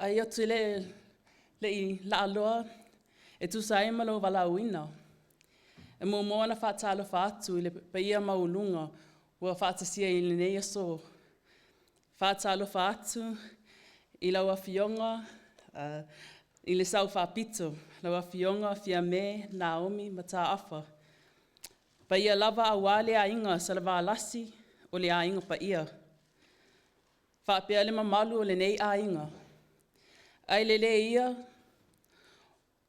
Ai atu le I la aloa e tu sai malo wala uina. E mo moana whaatalo whaatu I le paia maulunga ua whaatasia I le nei aso. Whaatalo whaatu I lau awhionga I le sau whapito. Lau awhionga, fia me, Naomi, mata awha. Paia lava a wale a inga sa lava alasi o le a inga paia. Whaapea le mamalu o le nei a inga. Ai le ia,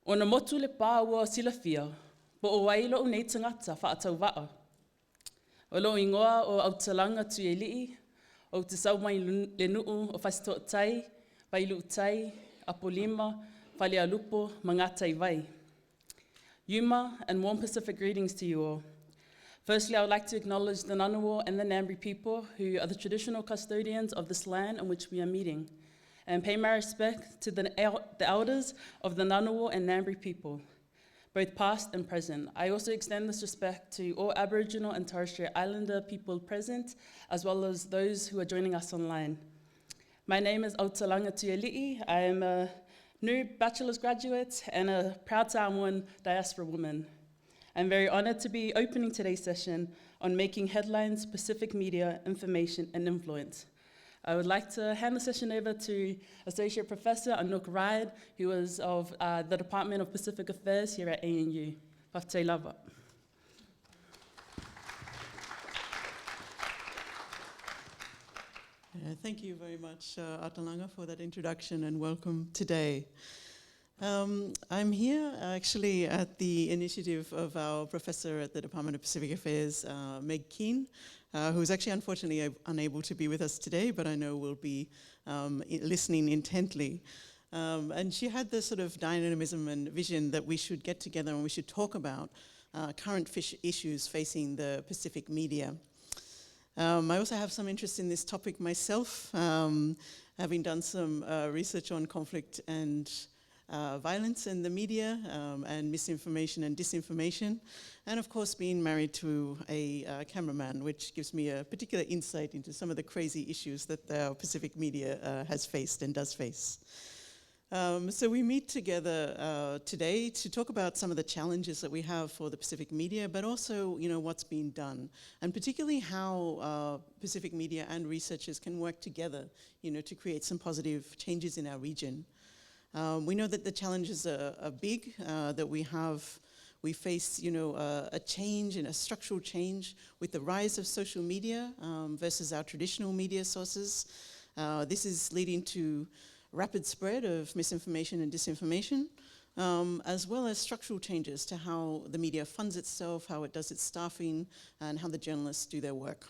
o na motu le pā ua silafia, po o wailo o nei tangata whaatau waa. O lo ingoa o autalanga tui e lii, o te sau mai le nuu o whasito tai, wailu tai, apolima, whale alupo, mangatai vai. Yuma and warm Pacific greetings to you all. Firstly, I would like to acknowledge the Ngunnawal and the Ngambri people who are the traditional custodians of this land on which we are meeting, and pay my respect to the elders of the Ngunnawal and Ngambri people, both past and present. I also extend this respect to all Aboriginal and Torres Strait Islander people present, as well as those who are joining us online. My name is Autalanga Tuiali'i. I am a new bachelor's graduate and a proud Samoan diaspora woman. I'm very honored to be opening today's session on making headlines, Pacific media, information, and influence. I would like to hand the session over to Associate Professor Anouk, who is of the Department of Pacific Affairs here at ANU. Whafte lava. Thank you very much, Atalanga, for that introduction and welcome today. I'm here actually at the initiative of our professor at the Department of Pacific Affairs, Meg Keane, who's actually unfortunately unable to be with us today, but I know will be listening intently. And she had this sort of dynamism and vision that we should get together and we should talk about current issues facing the Pacific media. I also have some interest in this topic myself, having done some research on conflict and violence in the media and misinformation and disinformation, and of course being married to a cameraman, which gives me a particular insight into some of the crazy issues that the Pacific media has faced and does face. So we meet together today to talk about some of the challenges that we have for the Pacific media, but also, what's being done, and particularly how Pacific media and researchers can work together, to create some positive changes in our region. We know that the challenges are big, that we face, a change and a structural change with the rise of social media versus our traditional media sources. This is leading to rapid spread of misinformation and disinformation, as well as structural changes to how the media funds itself, how it does its staffing, and how the journalists do their work.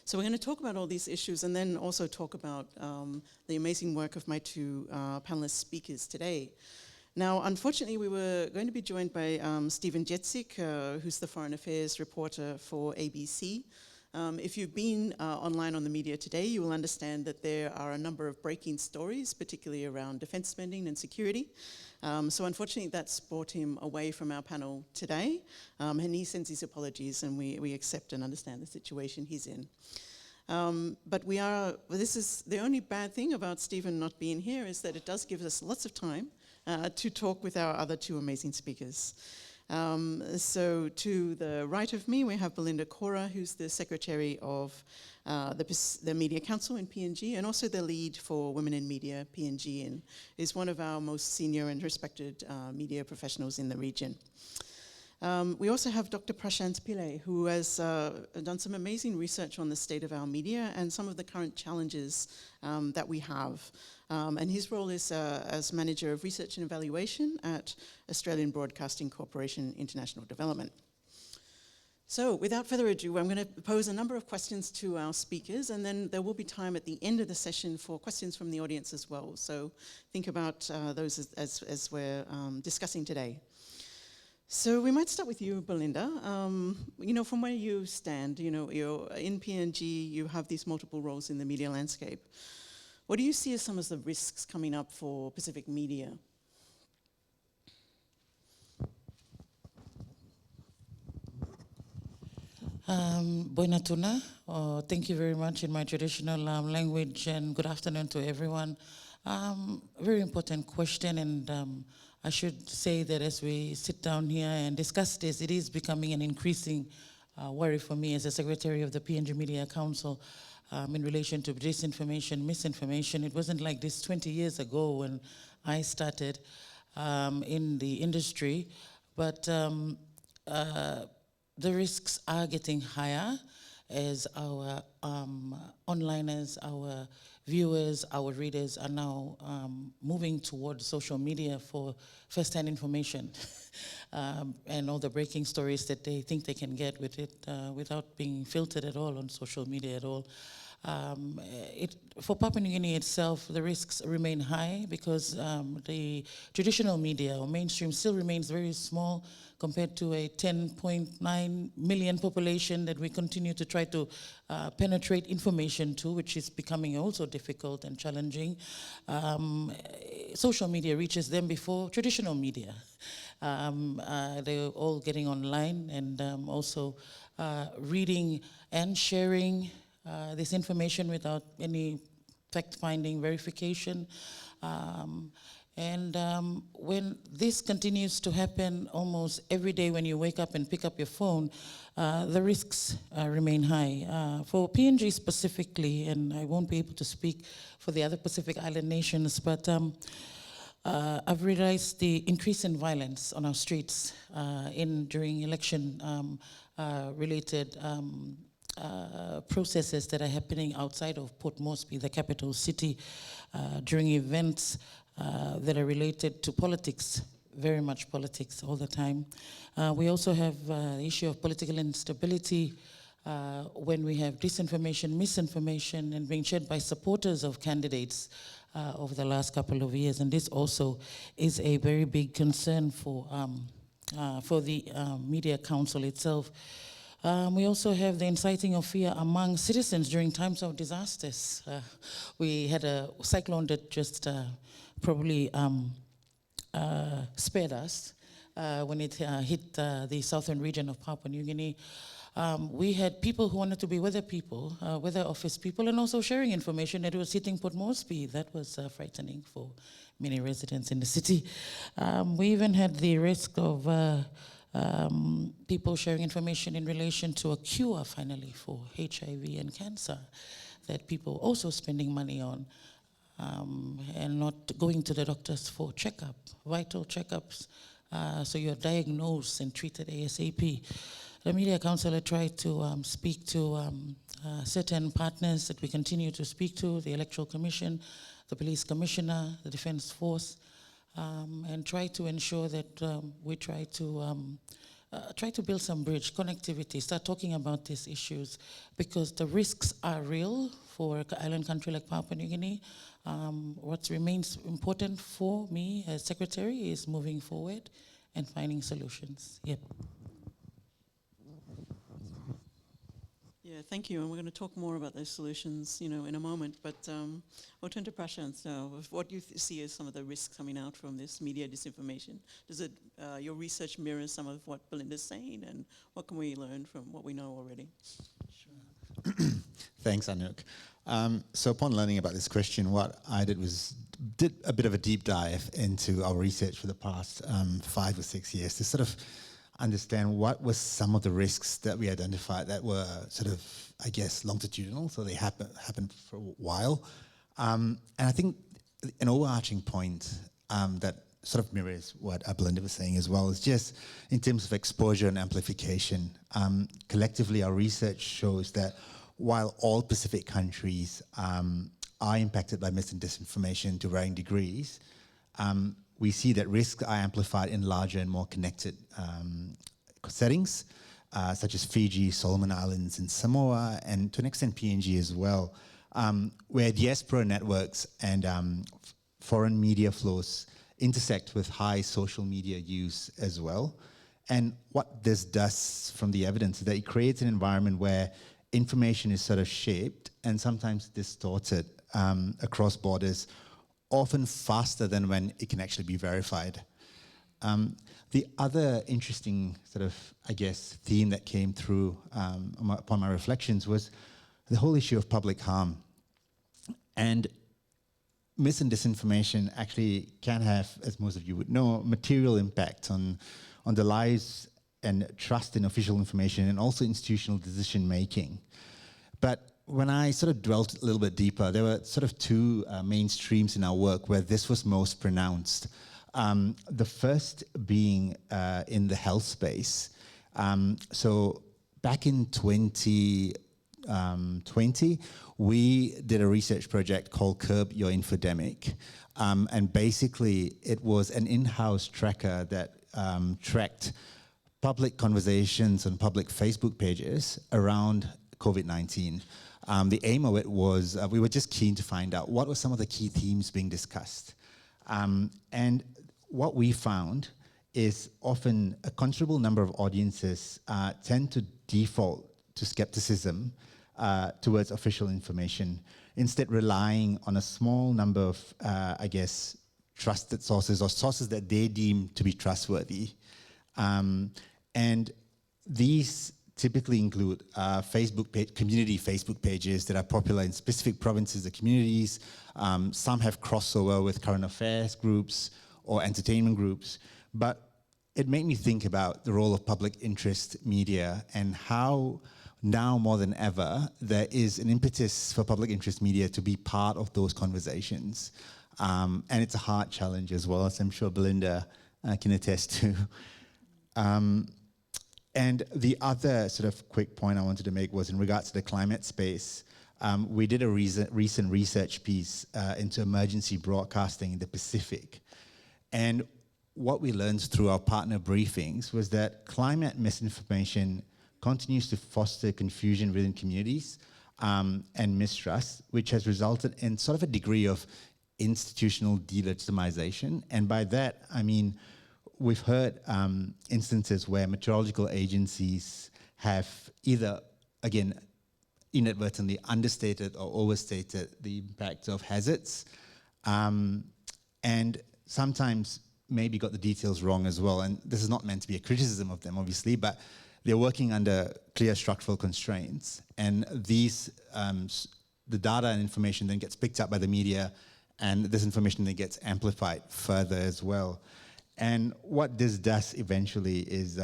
So we're going to talk about all these issues and then also talk about the amazing work of my two panelist speakers today. Now, unfortunately, we were going to be joined by Stephen Dziedzic, who's the foreign affairs reporter for ABC. If you've been online on the media today, you will understand that there are a number of breaking stories, particularly around defense spending and security. So unfortunately, that's brought him away from our panel today, and he sends his apologies, and we accept and understand the situation he's in. But this is the only bad thing about Stephen not being here is that it does give us lots of time to talk with our other two amazing speakers. So to the right of me, we have Belinda Kora, who's the Secretary of the Media Council in PNG, and also the lead for Women in Media, PNG, and is one of our most senior and respected media professionals in the region. We also have Dr. Prashanth Pillay, who has done some amazing research on the state of our media and some of the current challenges that we have. And his role is as Manager of Research and Evaluation at Australian Broadcasting Corporation International Development. So without further ado, I'm going to pose a number of questions to our speakers, and then there will be time at the end of the session for questions from the audience as well. So think about those as we're discussing today. So we might start with you, Belinda. From where you stand, you're in PNG, you have these multiple roles in the media landscape. What do you see as some of the risks coming up for Pacific media? Buena tuna. Thank you very much in my traditional language, and good afternoon to everyone Very important question, and I should say that as we sit down here and discuss this, it is becoming an increasing worry for me as the Secretary of the PNG Media Council in relation to disinformation, misinformation. It wasn't like this 20 years ago when I started in the industry, but the risks are getting higher as our onliners, our viewers, our readers are now moving towards social media for first-hand information and all the breaking stories that they think they can get with it without being filtered at all on social media at all. For Papua New Guinea itself, the risks remain high because the traditional media or mainstream still remains very small compared to a 10.9 million population that we continue to try to penetrate information to, which is becoming also difficult and challenging. Social media reaches them before traditional media. They're all getting online and also reading and sharing this information without any fact-finding verification. When this continues to happen almost every day when you wake up and pick up your phone, the risks remain high. For PNG specifically, and I won't be able to speak for the other Pacific Island nations, but I've realized the increase in violence on our streets during election related processes that are happening outside of Port Moresby, the capital city, during events that are related to politics, very much politics all the time. We also have the issue of political instability when we have disinformation, misinformation, and being shared by supporters of candidates over the last couple of years. And this also is a very big concern for the Media Council itself. We also have the inciting of fear among citizens during times of disasters. We had a cyclone that just probably spared us when it hit the southern region of Papua New Guinea. We had people who wanted to be weather people, weather office people, and also sharing information that was hitting Port Moresby. That was frightening for many residents in the city. We even had the risk of people sharing information in relation to a cure, finally, for HIV and cancer that people also spending money on and not going to the doctors for checkup, vital checkups, so you're diagnosed and treated ASAP. The Media Council tried to speak to certain partners that we continue to speak to, the Electoral Commission, the Police Commissioner, the Defense Force, and try to ensure that we try to build some bridge, connectivity, start talking about these issues, because the risks are real for an island country like Papua New Guinea. What remains important for me as Secretary is moving forward and finding solutions. Yep. Yeah, thank you. And we're going to talk more about those solutions, in a moment. But I'll turn to Prashanth now. What do you see as some of the risks coming out from this media disinformation? Does it, your research mirror some of what Belinda's saying, and what can we learn from what we know already? Sure. Thanks, Anouk. So upon learning about this question, what I did was did a bit of a deep dive into our research for the past 5 or 6 years to sort of understand what was some of the risks that we identified that were sort of, I guess, longitudinal, so they happened for a while. And I think an overarching point that sort of mirrors what Belinda was saying as well is just in terms of exposure and amplification. Collectively, our research shows that while all Pacific countries are impacted by mis and disinformation to varying degrees, we see that risks are amplified in larger and more connected settings, such as Fiji, Solomon Islands, and Samoa, and to an extent PNG as well, where diaspora networks and foreign media flows intersect with high social media use as well. And what this does from the evidence is that it creates an environment where information is sort of shaped and sometimes distorted across borders, often faster than when it can actually be verified. The other interesting sort of, I guess, theme that came through upon my reflections was the whole issue of public harm. And mis and disinformation actually can have, as most of you would know, material impact on the lives and trust in official information and also institutional decision making. But when I sort of dwelt a little bit deeper, there were sort of two main streams in our work where this was most pronounced. The first being in the health space. So back in 2020, we did a research project called Curb Your Infodemic. And basically, it was an in-house tracker that tracked public conversations on public Facebook pages around COVID-19. The aim of it was, we were just keen to find out what were some of the key themes being discussed. And what we found is often a considerable number of audiences tend to default to skepticism towards official information, instead relying on a small number of, I guess, trusted sources or sources that they deem to be trustworthy. And these typically include community Facebook pages that are popular in specific provinces or communities. Some have crossover with current affairs groups or entertainment groups. But it made me think about the role of public interest media and how now more than ever there is an impetus for public interest media to be part of those conversations. And it's a hard challenge as well, as I'm sure Belinda can attest to. And the other sort of quick point I wanted to make was in regards to the climate space. We did a recent research piece into emergency broadcasting in the Pacific. And what we learned through our partner briefings was that climate misinformation continues to foster confusion within communities and mistrust, which has resulted in sort of a degree of institutional delegitimization. And by that, I mean, we've heard instances where meteorological agencies have either, again, inadvertently understated or overstated the impact of hazards, and sometimes maybe got the details wrong as well. And this is not meant to be a criticism of them, obviously, but they're working under clear structural constraints. And these, the data and information then gets picked up by the media, and this information then gets amplified further as well. And what this does eventually is,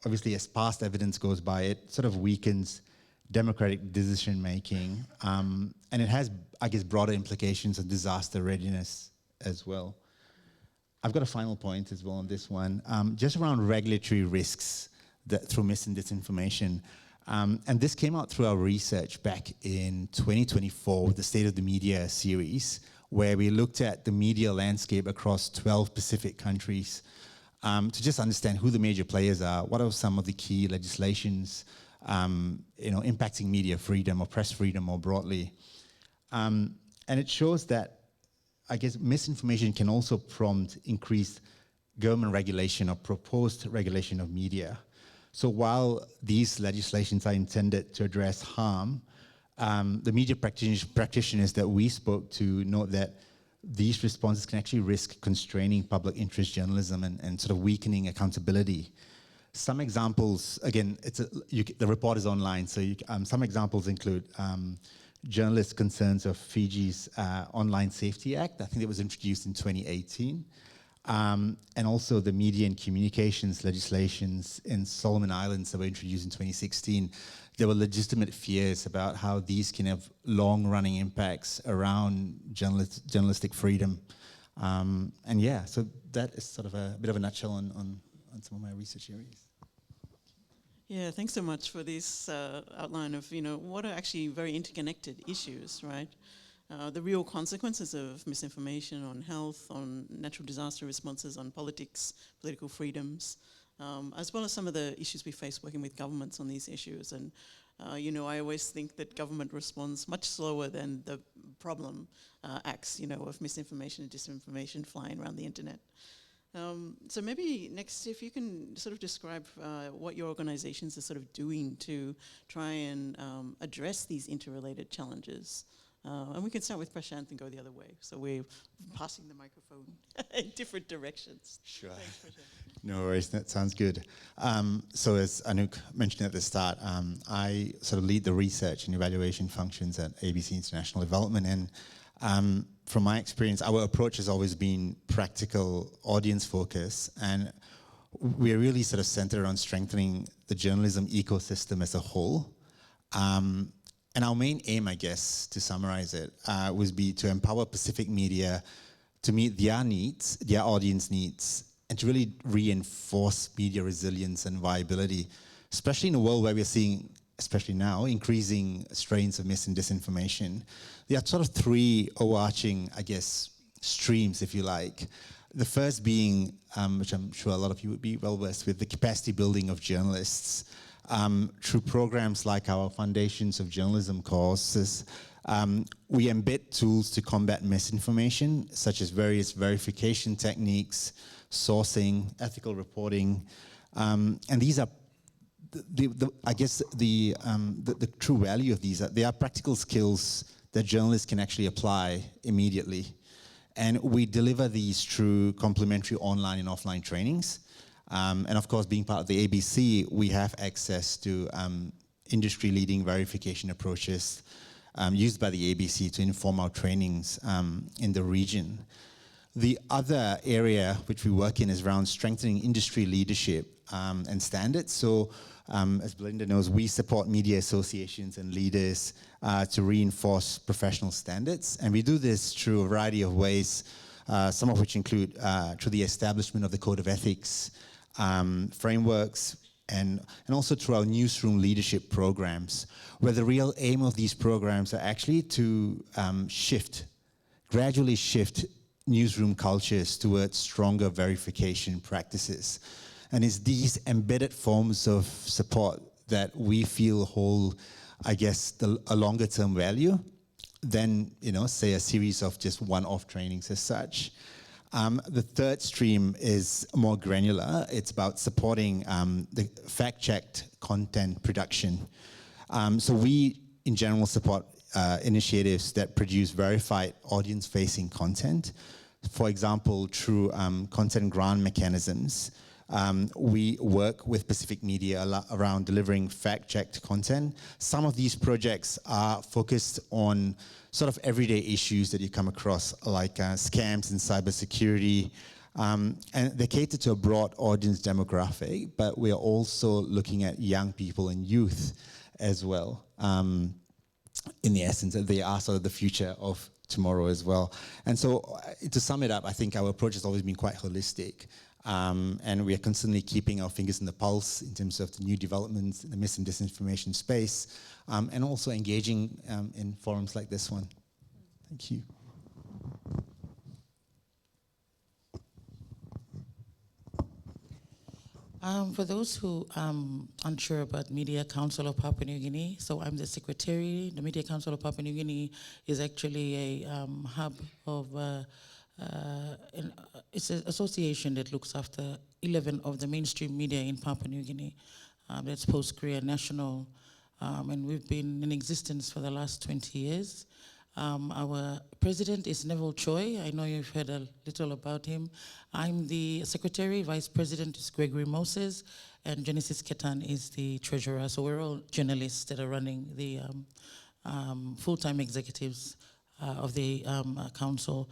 obviously, as past evidence goes by, it sort of weakens democratic decision-making. And it has, I guess, broader implications of disaster readiness as well. I've got a final point as well on this one, just around regulatory risks through mis and disinformation. And this came out through our research back in 2024 with the State of the Media series, where we looked at the media landscape across 12 Pacific countries to just understand who the major players are, what are some of the key legislations impacting media freedom or press freedom more broadly. And it shows that, I guess, misinformation can also prompt increased government regulation or proposed regulation of media. So while these legislations are intended to address harm, the media practitioners that we spoke to note that these responses can actually risk constraining public interest journalism and sort of weakening accountability. Some examples, again, the report is online, so some examples include journalists' concerns of Fiji's Online Safety Act. I think it was introduced in 2018. And also the media and communications legislations in Solomon Islands that were introduced in 2016. There were legitimate fears about how these can have long-running impacts around journalistic freedom. And yeah, so that is sort of a bit of a nutshell on some of my research areas. Yeah, thanks so much for this outline of, what are actually very interconnected issues, right? The real consequences of misinformation on health, on natural disaster responses, on politics, political freedoms, as well as some of the issues we face working with governments on these issues. And, I always think that government responds much slower than the problem acts, of misinformation and disinformation flying around the internet. So maybe next, if you can sort of describe what your organizations are sort of doing to try and address these interrelated challenges. And we can start with Prashanth and go the other way. So we're passing the microphone in different directions. Sure. Thanks, Prashanth. No worries, that sounds good. So as Anouk mentioned at the start, I sort of lead the research and evaluation functions at ABC International Development. And from my experience, our approach has always been practical, audience focus, and we're really sort of centered on strengthening the journalism ecosystem as a whole. And our main aim, I guess, to summarize it, would be to empower Pacific media to meet their needs, their audience needs, and to really reinforce media resilience and viability, especially in a world where we're seeing, especially now, increasing strains of mis and disinformation. There are sort of three overarching, I guess, streams, if you like. The first being, which I'm sure a lot of you would be well versed with, the capacity building of journalists. Through programs like our Foundations of Journalism courses, we embed tools to combat misinformation, such as various verification techniques, sourcing, ethical reporting, and these are I guess the true value of these. They are practical skills that journalists can actually apply immediately, and we deliver these through complementary online and offline trainings. And of course, being part of the ABC, we have access to industry-leading verification approaches used by the ABC to inform our trainings in the region. The other area which we work in is around strengthening industry leadership and standards. So, as Belinda knows, we support media associations and leaders to reinforce professional standards. And we do this through a variety of ways, some of which include through the establishment of the Code of Ethics, frameworks, and also through our newsroom leadership programs, where the real aim of these programs are actually to gradually shift newsroom cultures towards stronger verification practices. And it's these embedded forms of support that we feel hold, I guess, a longer term value than, say a series of just one-off trainings as such. The third stream is more granular. It's about supporting the fact-checked content production. So we, in general, support initiatives that produce verified audience-facing content. For example, through content grant mechanisms, we work with Pacific Media around delivering fact-checked content. Some of these projects are focused on sort of everyday issues that you come across, like scams and cybersecurity, and they cater to a broad audience demographic, but we are also looking at young people and youth as well. In the essence, they are sort of the future of tomorrow as well. And so to sum it up, I think our approach has always been quite holistic. And we are constantly keeping our fingers in the pulse in terms of the new developments in the mis and disinformation space, and also engaging in forums like this one. Thank you. For those who are unsure about Media Council of Papua New Guinea, so I'm the secretary. The Media Council of Papua New Guinea is actually a hub of it's an association that looks after 11 of the mainstream media in Papua New Guinea. That's post-Korea national, and we've been in existence for the last 20 years. Our president is Neville Choi. I know you've heard a little about him. I'm the secretary. Vice president is Gregory Moses, and Genesis Ketan is the treasurer. So we're all journalists that are running the full-time executives of the council.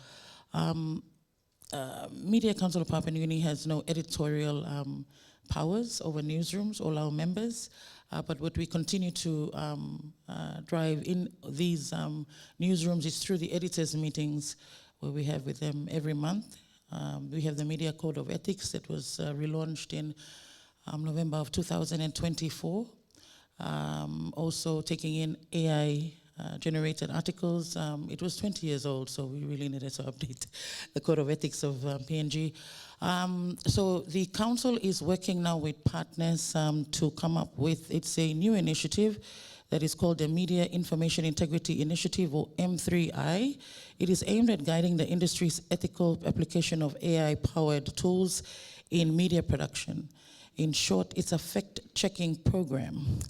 Media Council of Papua New Guinea has no editorial powers over newsrooms, all our members, but what we continue to drive in these newsrooms is through the editors' meetings where we have with them every month. We have the Media Code of Ethics that was relaunched in November of 2024. Also taking in AI generated articles. It was 20 years old, so we really needed to update the Code of Ethics of PNG. So the council is working now with partners to come up with, it's a new initiative that is called the Media Information Integrity Initiative, or M3I. It is aimed at guiding the industry's ethical application of AI-powered tools in media production. In short, it's a fact-checking program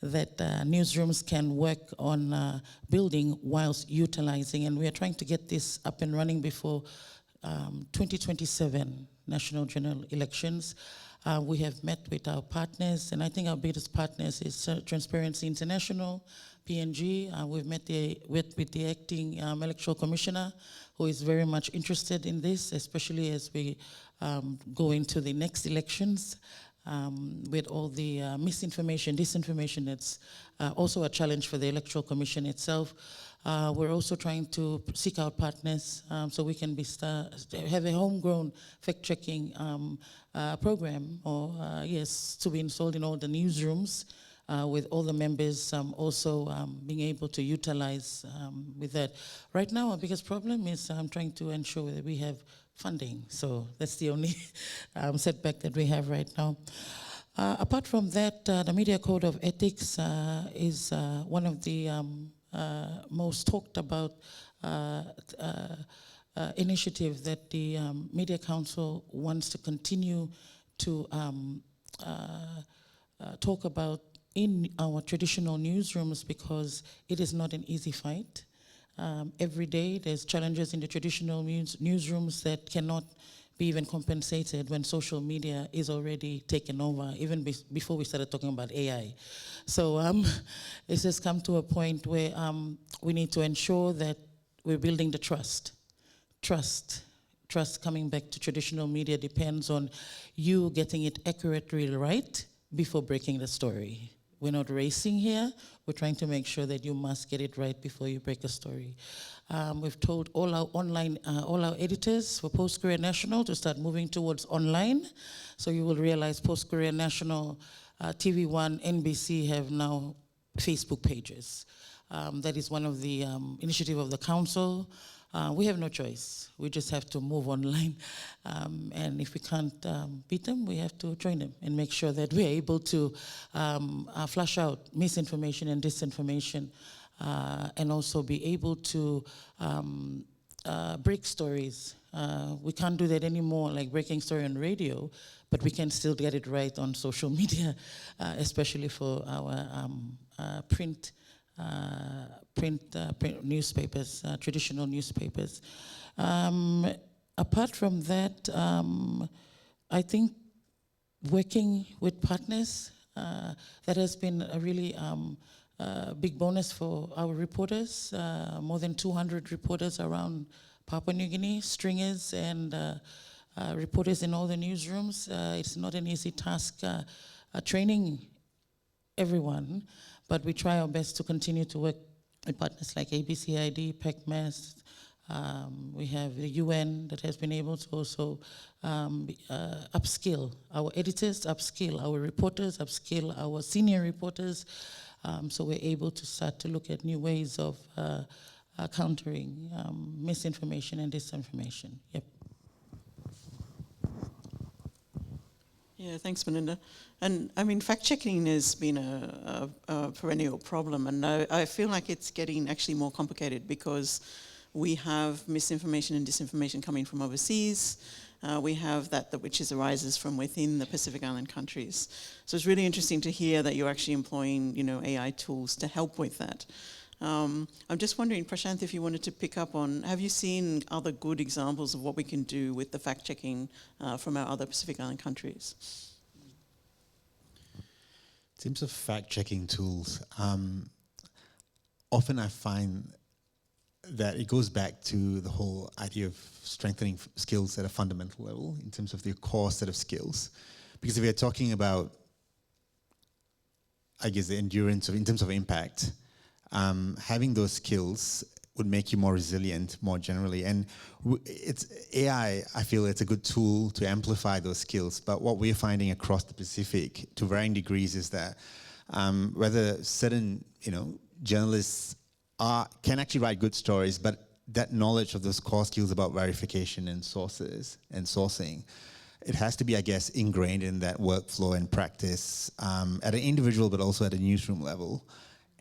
that newsrooms can work on building whilst utilizing, and we are trying to get this up and running before 2027 national general elections. We have met with our partners, and I think our biggest partners is Transparency International, PNG. We've met with the acting electoral commissioner, who is very much interested in this, especially as we go into the next elections. With all the misinformation, disinformation, it's also a challenge for the Electoral Commission itself. We're also trying to seek out partners so we can have a homegrown fact-checking program, or to be installed in all the newsrooms with all the members also being able to utilize with that. Right now, our biggest problem is trying to ensure that we have funding. So that's the only setback that we have right now. Apart from that, the Media Code of Ethics is one of the most talked about initiative that the Media Council wants to continue to talk about in our traditional newsrooms, because it is not an easy fight. Every day there's challenges in the traditional newsrooms that cannot be even compensated when social media is already taken over, even before we started talking about AI. So it's just come to a point where we need to ensure that we're building the trust. Trust coming back to traditional media depends on you getting it accurately right before breaking the story. We're not racing here. We're trying to make sure that you must get it right before you break a story. We've told all our editors for Post Korea National to start moving towards online. So you will realize Post Korea National, TV1, NBC have now Facebook pages. That is one of the initiative of the council. We have no choice. We just have to move online. And if we can't beat them, we have to join them and make sure that we're able to flush out misinformation and disinformation, and also be able to break stories. We can't do that anymore, like breaking story on radio, but we can still get it right on social media, especially for our print newspapers, traditional newspapers. Apart from that, I think working with partners, that has been a really big bonus for our reporters. More than 200 reporters around Papua New Guinea, stringers and reporters in all the newsrooms. It's not an easy task training everyone, but we try our best to continue to work with partners like ABCID, PECMAS. We have the UN that has been able to also upskill our editors, upskill our reporters, upskill our senior reporters. So we're able to start to look at new ways of countering misinformation and disinformation. Yep. Yeah, thanks, Belinda. And I mean, fact-checking has been a perennial problem, and I feel like it's getting actually more complicated because we have misinformation and disinformation coming from overseas. We have that which arises from within the Pacific Island countries. So it's really interesting to hear that you're actually employing, AI tools to help with that. I'm just wondering, Prashanth, if you wanted to pick up on, have you seen other good examples of what we can do with the fact-checking from our other Pacific Island countries? In terms of fact-checking tools, often I find that it goes back to the whole idea of strengthening skills at a fundamental level in terms of the core set of skills. Because if we're talking about, I guess, the endurance in terms of impact, having those skills would make you more resilient more generally. And it's AI, I feel it's a good tool to amplify those skills. But what we're finding across the Pacific to varying degrees is that whether certain, journalists can actually write good stories, but that knowledge of those core skills about verification and sources and sourcing, it has to be, I guess, ingrained in that workflow and practice at an individual, but also at a newsroom level.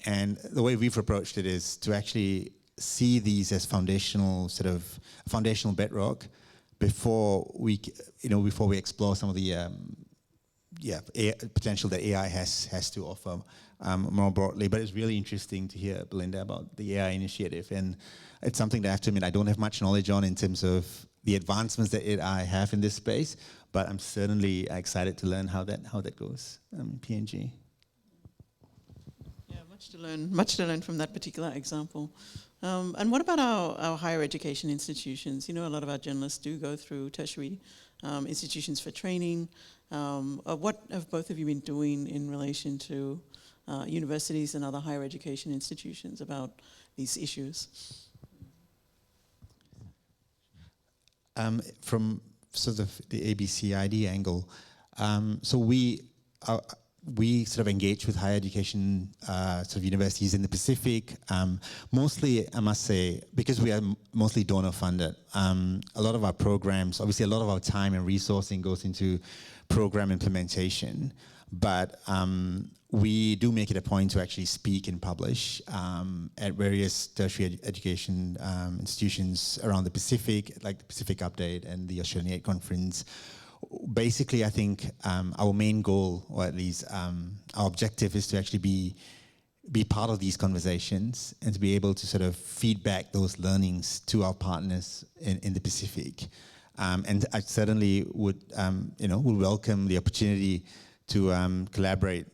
And the way we've approached it is to actually see these as foundational bedrock before we explore some of the potential that AI has to offer more broadly. But it's really interesting to hear, Belinda, about the AI initiative, and it's something that I have to admit I don't have much knowledge on in terms of the advancements that AI have in this space. But I'm certainly excited to learn how that goes in PNG. Yeah, Much to learn from that particular example. And what about our higher education institutions? You know, a lot of our journalists do go through tertiary institutions for training. What have both of you been doing in relation to universities and other higher education institutions about these issues? From sort of the ABCID angle, so we sort of engage with higher education sort of universities in the Pacific. Mostly, I must say, because we are mostly donor funded, a lot of our programs, obviously a lot of our time and resourcing goes into program implementation, but we do make it a point to actually speak and publish at various tertiary education institutions around the Pacific, like the Pacific Update and the Australian Aid Conference. Basically, I think our main goal, or at least our objective, is to actually be part of these conversations and to be able to sort of feedback those learnings to our partners in the Pacific. And I certainly would welcome the opportunity to collaborate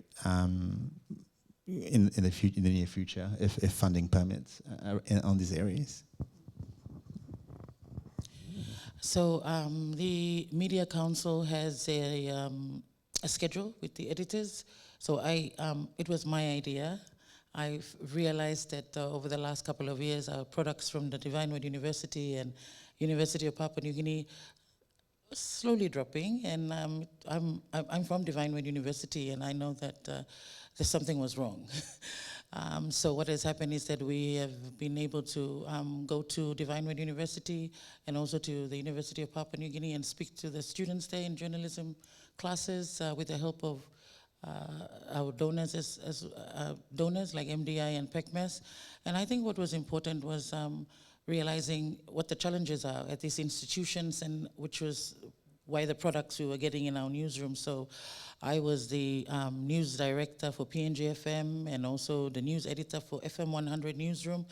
in the near future if funding permits on these areas. So the Media Council has a schedule with the editors. So it was my idea. I've realized that over the last couple of years, our products from the Divine Word University and University of Papua New Guinea are slowly dropping. And I'm from Divine Word University, and I know that there's something was wrong. So what has happened is that we have been able to go to Divine Word University and also to the University of Papua New Guinea and speak to the students there in journalism classes with the help of our donors donors like MDI and PECMES. And I think what was important was realizing what the challenges are at these institutions, and which was why the products we were getting in our newsroom. So I was the news director for PNG FM and also the news editor for FM 100 Newsroom.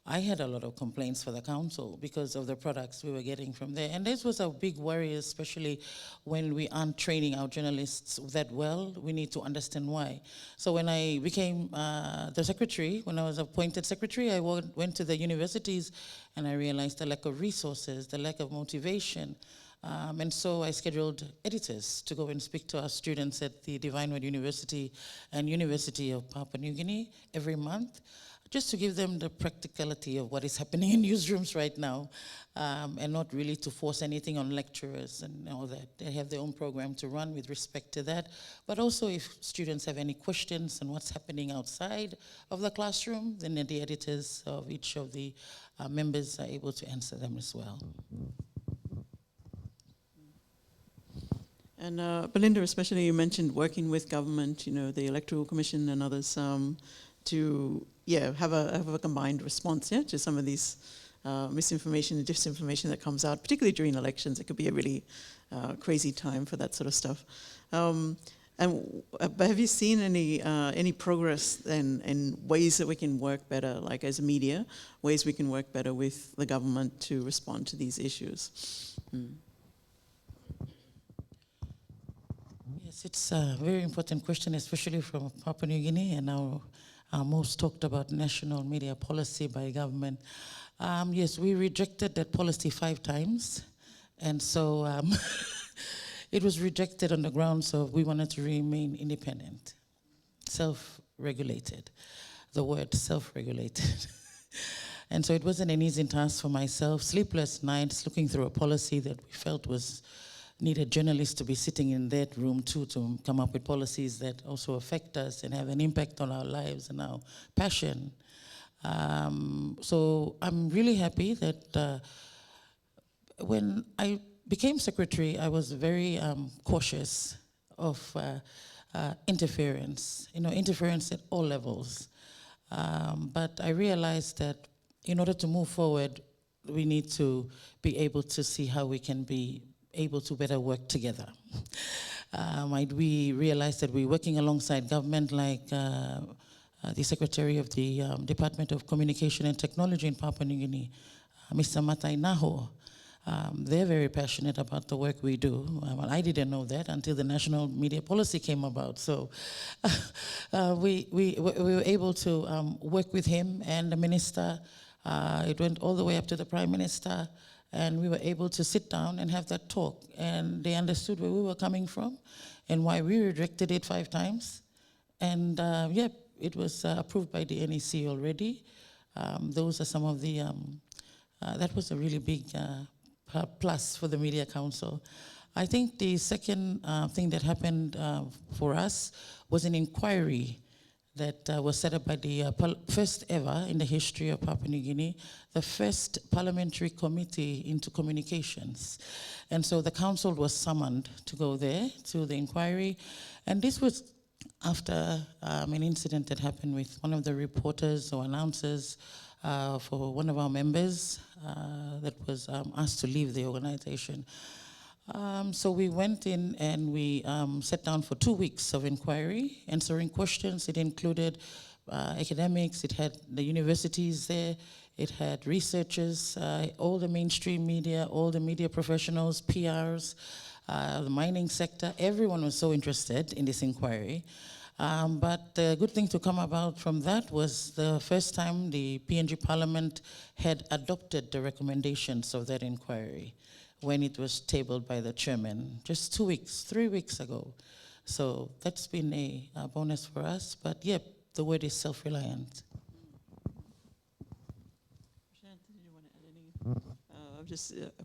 I had a lot of complaints for the council because of the products we were getting from there. And this was a big worry, especially when we aren't training our journalists that well. We need to understand why. So when I became the secretary, when I was appointed secretary, I went to the universities and I realized the lack of resources, the lack of motivation. And so I scheduled editors to go and speak to our students at the Divine Word University and University of Papua New Guinea every month, just to give them the practicality of what is happening in newsrooms right now, and not really to force anything on lecturers and all that. They have their own program to run with respect to that. But also if students have any questions on what's happening outside of the classroom, then the editors of each of the members are able to answer them as well. And Belinda, especially, you mentioned working with government, you know, the Electoral Commission and others, to have a combined response to some of these misinformation and disinformation that comes out, particularly during elections. It could be a really crazy time for that sort of stuff. But have you seen any progress in ways that we can work better, like as media, ways we can work better with the government to respond to these issues? Yes, it's a very important question, especially from Papua New Guinea and our most talked about national media policy by government. Yes, we rejected that policy 5 times. And so it was rejected on the grounds of we wanted to remain independent, self-regulated. The word self-regulated. And so it wasn't an easy task for myself. Sleepless nights, looking through a policy that we felt needed journalists to be sitting in that room too to come up with policies that also affect us and have an impact on our lives and our passion. So I'm really happy that when I became secretary, I was very cautious of interference, interference at all levels. But I realized that in order to move forward, we need to be able to see how we can be able to better work together. We realized that we're working alongside government, like the Secretary of the Department of Communication and Technology in Papua New Guinea, Mr. Matai Naho. They're very passionate about the work we do. Well, I didn't know that until the national media policy came about. So we were able to work with him and the minister. It went all the way up to the Prime Minister, and we were able to sit down and have that talk. And they understood where we were coming from and why we rejected it 5 times. And it was approved by the NEC already. Those are some of the, that was a really big plus for the Media Council. I think the second thing that happened for us was an inquiry that was set up by the first ever in the history of Papua New Guinea, the first parliamentary committee into communications. And so the council was summoned to go there to the inquiry. And this was after an incident that happened with one of the reporters or announcers for one of our members that was asked to leave the organization. So we went in and we sat down for 2 weeks of inquiry, answering questions. It included academics, it had the universities there, it had researchers, all the mainstream media, all the media professionals, PRs, the mining sector. Everyone was so interested in this inquiry. But the good thing to come about from that was the first time the PNG Parliament had adopted the recommendations of that inquiry when it was tabled by the chairman just 3 weeks ago. So that's been a bonus for us, but yeah, the word is self-reliant.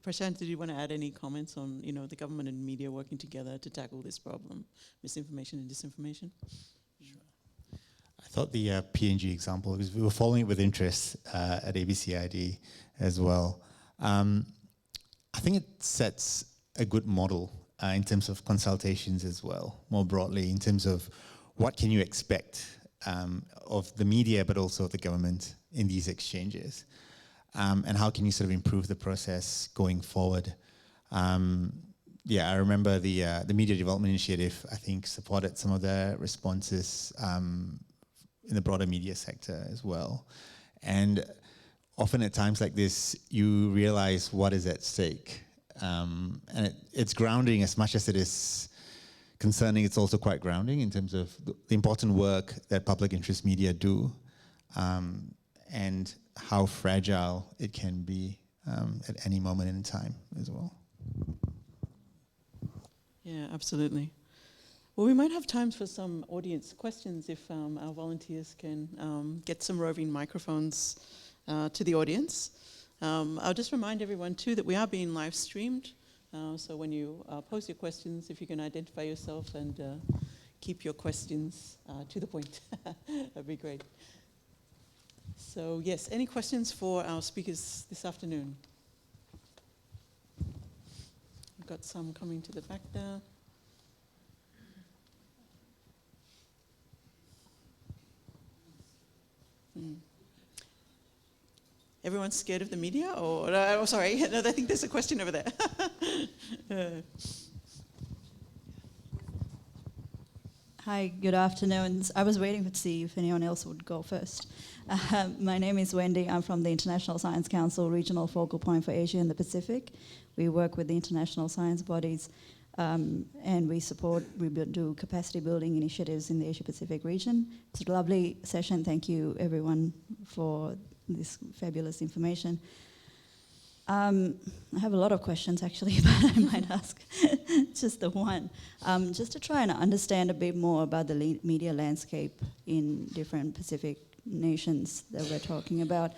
Prashanth, did you want to add any comments on, the government and media working together to tackle this problem, misinformation and disinformation? Sure. I thought the PNG example, because we were following it with interest at ABCID as well. I think it sets a good model in terms of consultations as well, more broadly, in terms of what can you expect of the media, but also of the government in these exchanges. And how can you sort of improve the process going forward? I remember the Media Development Initiative, I think, supported some of the responses in the broader media sector as well. And often at times like this, you realize what is at stake. And it's grounding as much as it is concerning. It's also quite grounding in terms of the important work that public interest media do and how fragile it can be at any moment in time as well. Yeah, absolutely. Well, we might have time for some audience questions if our volunteers can get some roving microphones to the audience. I'll just remind everyone too that we are being live streamed. So when you pose your questions, if you can identify yourself and keep your questions to the point, that'd be great. So yes, any questions for our speakers this afternoon? We've got some coming to the back there. Everyone's scared of the media? Or oh, sorry, no, I think there's a question over there. Hi, good afternoon. I was waiting to see if anyone else would go first. My name is Wendy. I'm from the International Science Council, Regional Focal Point for Asia and the Pacific. We work with the international science bodies and we do capacity building initiatives in the Asia Pacific region. It's a lovely session. Thank you everyone for this fabulous information. I have a lot of questions actually, but I might ask just the one. Just to try and understand a bit more about the media landscape in different Pacific nations that we're talking about.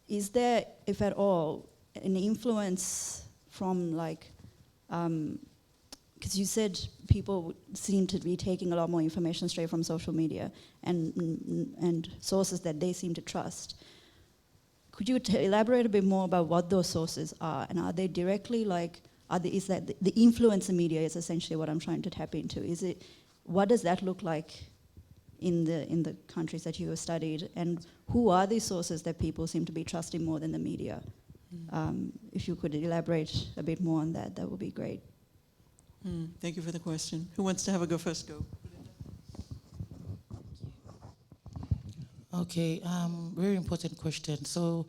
Is there, if at all, an influence from because you said people seem to be taking a lot more information straight from social media and sources that they seem to trust. Could you elaborate a bit more about what those sources are, and are they directly is that the influence in media is essentially what I'm trying to tap into? What does that look like in the countries that you have studied, and who are these sources that people seem to be trusting more than the media? If you could elaborate a bit more on that, that would be great. Thank you for the question. Who wants to have a go first? Go. Okay, very important question. So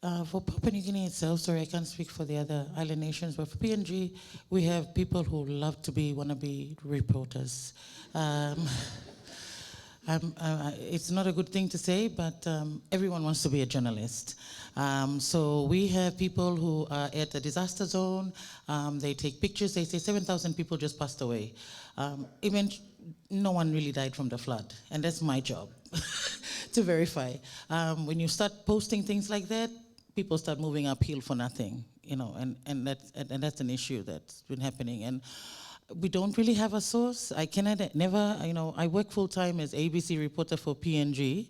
For Papua New Guinea itself, sorry, I can't speak for the other island nations, but for PNG, we have people who love to be wannabe reporters. It's not a good thing to say, but everyone wants to be a journalist. So we have people who are at the disaster zone. They take pictures. They say 7,000 people just passed away. Even no one really died from the flood, and that's my job to verify. When you start posting things like that, people start moving uphill for nothing, you know, and that's an issue that's been happening. And we don't really have a source. I work full-time as ABC reporter for PNG.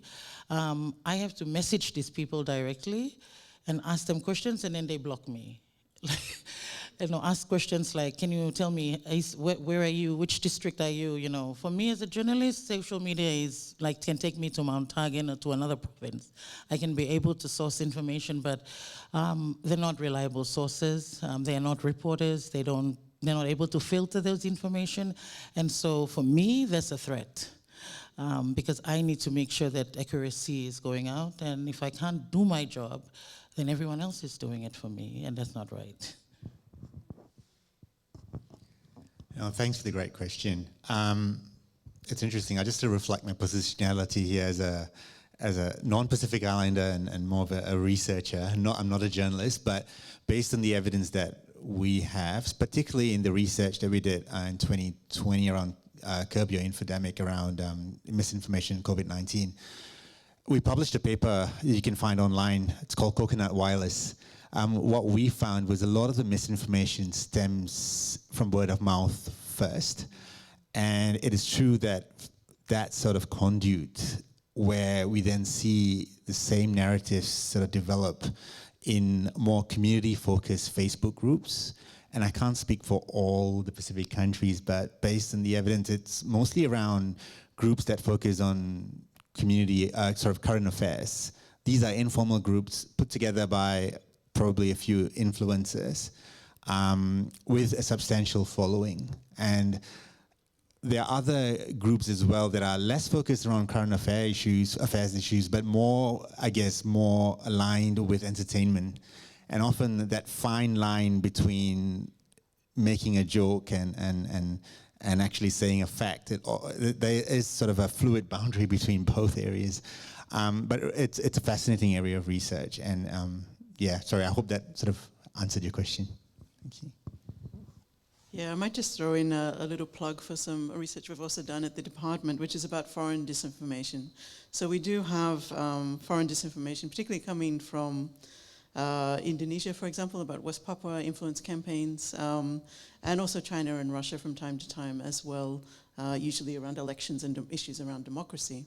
I have to message these people directly and ask them questions, and then they block me. Ask questions like, can you tell me, where are you, which district are you, you know. For me as a journalist, social media is can take me to Mount Hagen or to another province. I can be able to source information, but they're not reliable sources. They are not reporters. They're not able to filter those information. And so for me, that's a threat. Because I need to make sure that accuracy is going out. And if I can't do my job, then everyone else is doing it for me, and that's not right. Thanks for the great question. It's interesting. I just to reflect my positionality here as a non-Pacific Islander and more of a researcher. I'm not a journalist, but based on the evidence that we have, particularly in the research that we did in 2020 around curb your infodemic around misinformation and COVID-19, we published a paper you can find online. It's called Coconut Wireless. What we found was a lot of the misinformation stems from word of mouth first. And it is true that that sort of conduit where we then see the same narratives sort of develop in more community-focused Facebook groups. And I can't speak for all the Pacific countries, but based on the evidence, it's mostly around groups that focus on community, sort of current affairs. These are informal groups put together by probably a few influencers with a substantial following. And there are other groups as well that are less focused around current affairs issues, but more, I guess, more aligned with entertainment. And often that fine line between making a joke and actually saying a fact, there is sort of a fluid boundary between both areas. But it's a fascinating area of research. And sorry, I hope that sort of answered your question. Thank you. Yeah, I might just throw in a little plug for some research we've also done at the department, which is about foreign disinformation. So we do have foreign disinformation, particularly coming from Indonesia, for example, about West Papua influence campaigns, and also China and Russia from time to time as well, usually around elections and issues around democracy.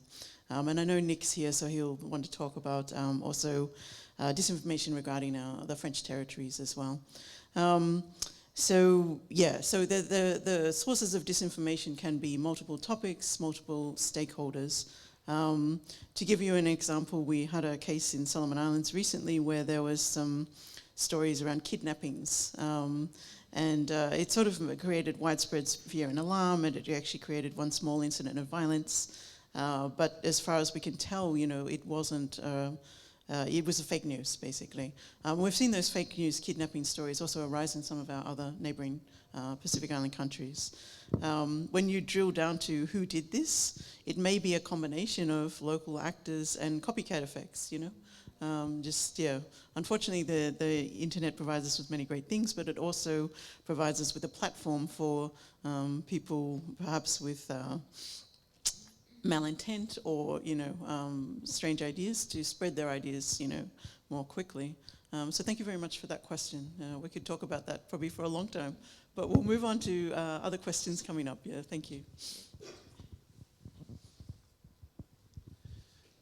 And I know Nick's here, so he'll want to talk about also disinformation regarding the French territories as well. So the sources of disinformation can be multiple topics, multiple stakeholders. To give you an example, we had a case in Solomon Islands recently where there was some stories around kidnappings. And it sort of created widespread fear and alarm, and it actually created one small incident of violence. But as far as we can tell, it wasn't... it was a fake news, basically. We've seen those fake news kidnapping stories also arise in some of our other neighboring Pacific Island countries. When you drill down to who did this, it may be a combination of local actors and copycat effects, Unfortunately, the internet provides us with many great things, but it also provides us with a platform for people perhaps with malintent or, strange ideas to spread their ideas, more quickly. So thank you very much for that question. We could talk about that probably for a long time, but we'll move on to other questions coming up. Yeah, thank you.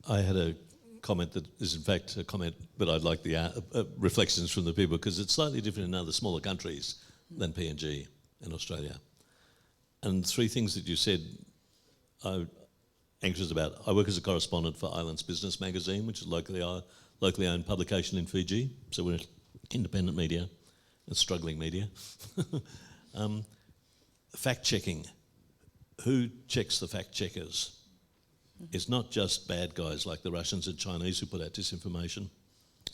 I had a comment that is in fact a comment, but I'd like the reflections from the people, because it's slightly different in other smaller countries than PNG in Australia. And three things that you said I'm anxious about. I work as a correspondent for Islands Business Magazine, which is locally owned publication in Fiji, so we're independent media and struggling media. Fact-checking. Who checks the fact-checkers? It's not just bad guys like the Russians and Chinese who put out disinformation.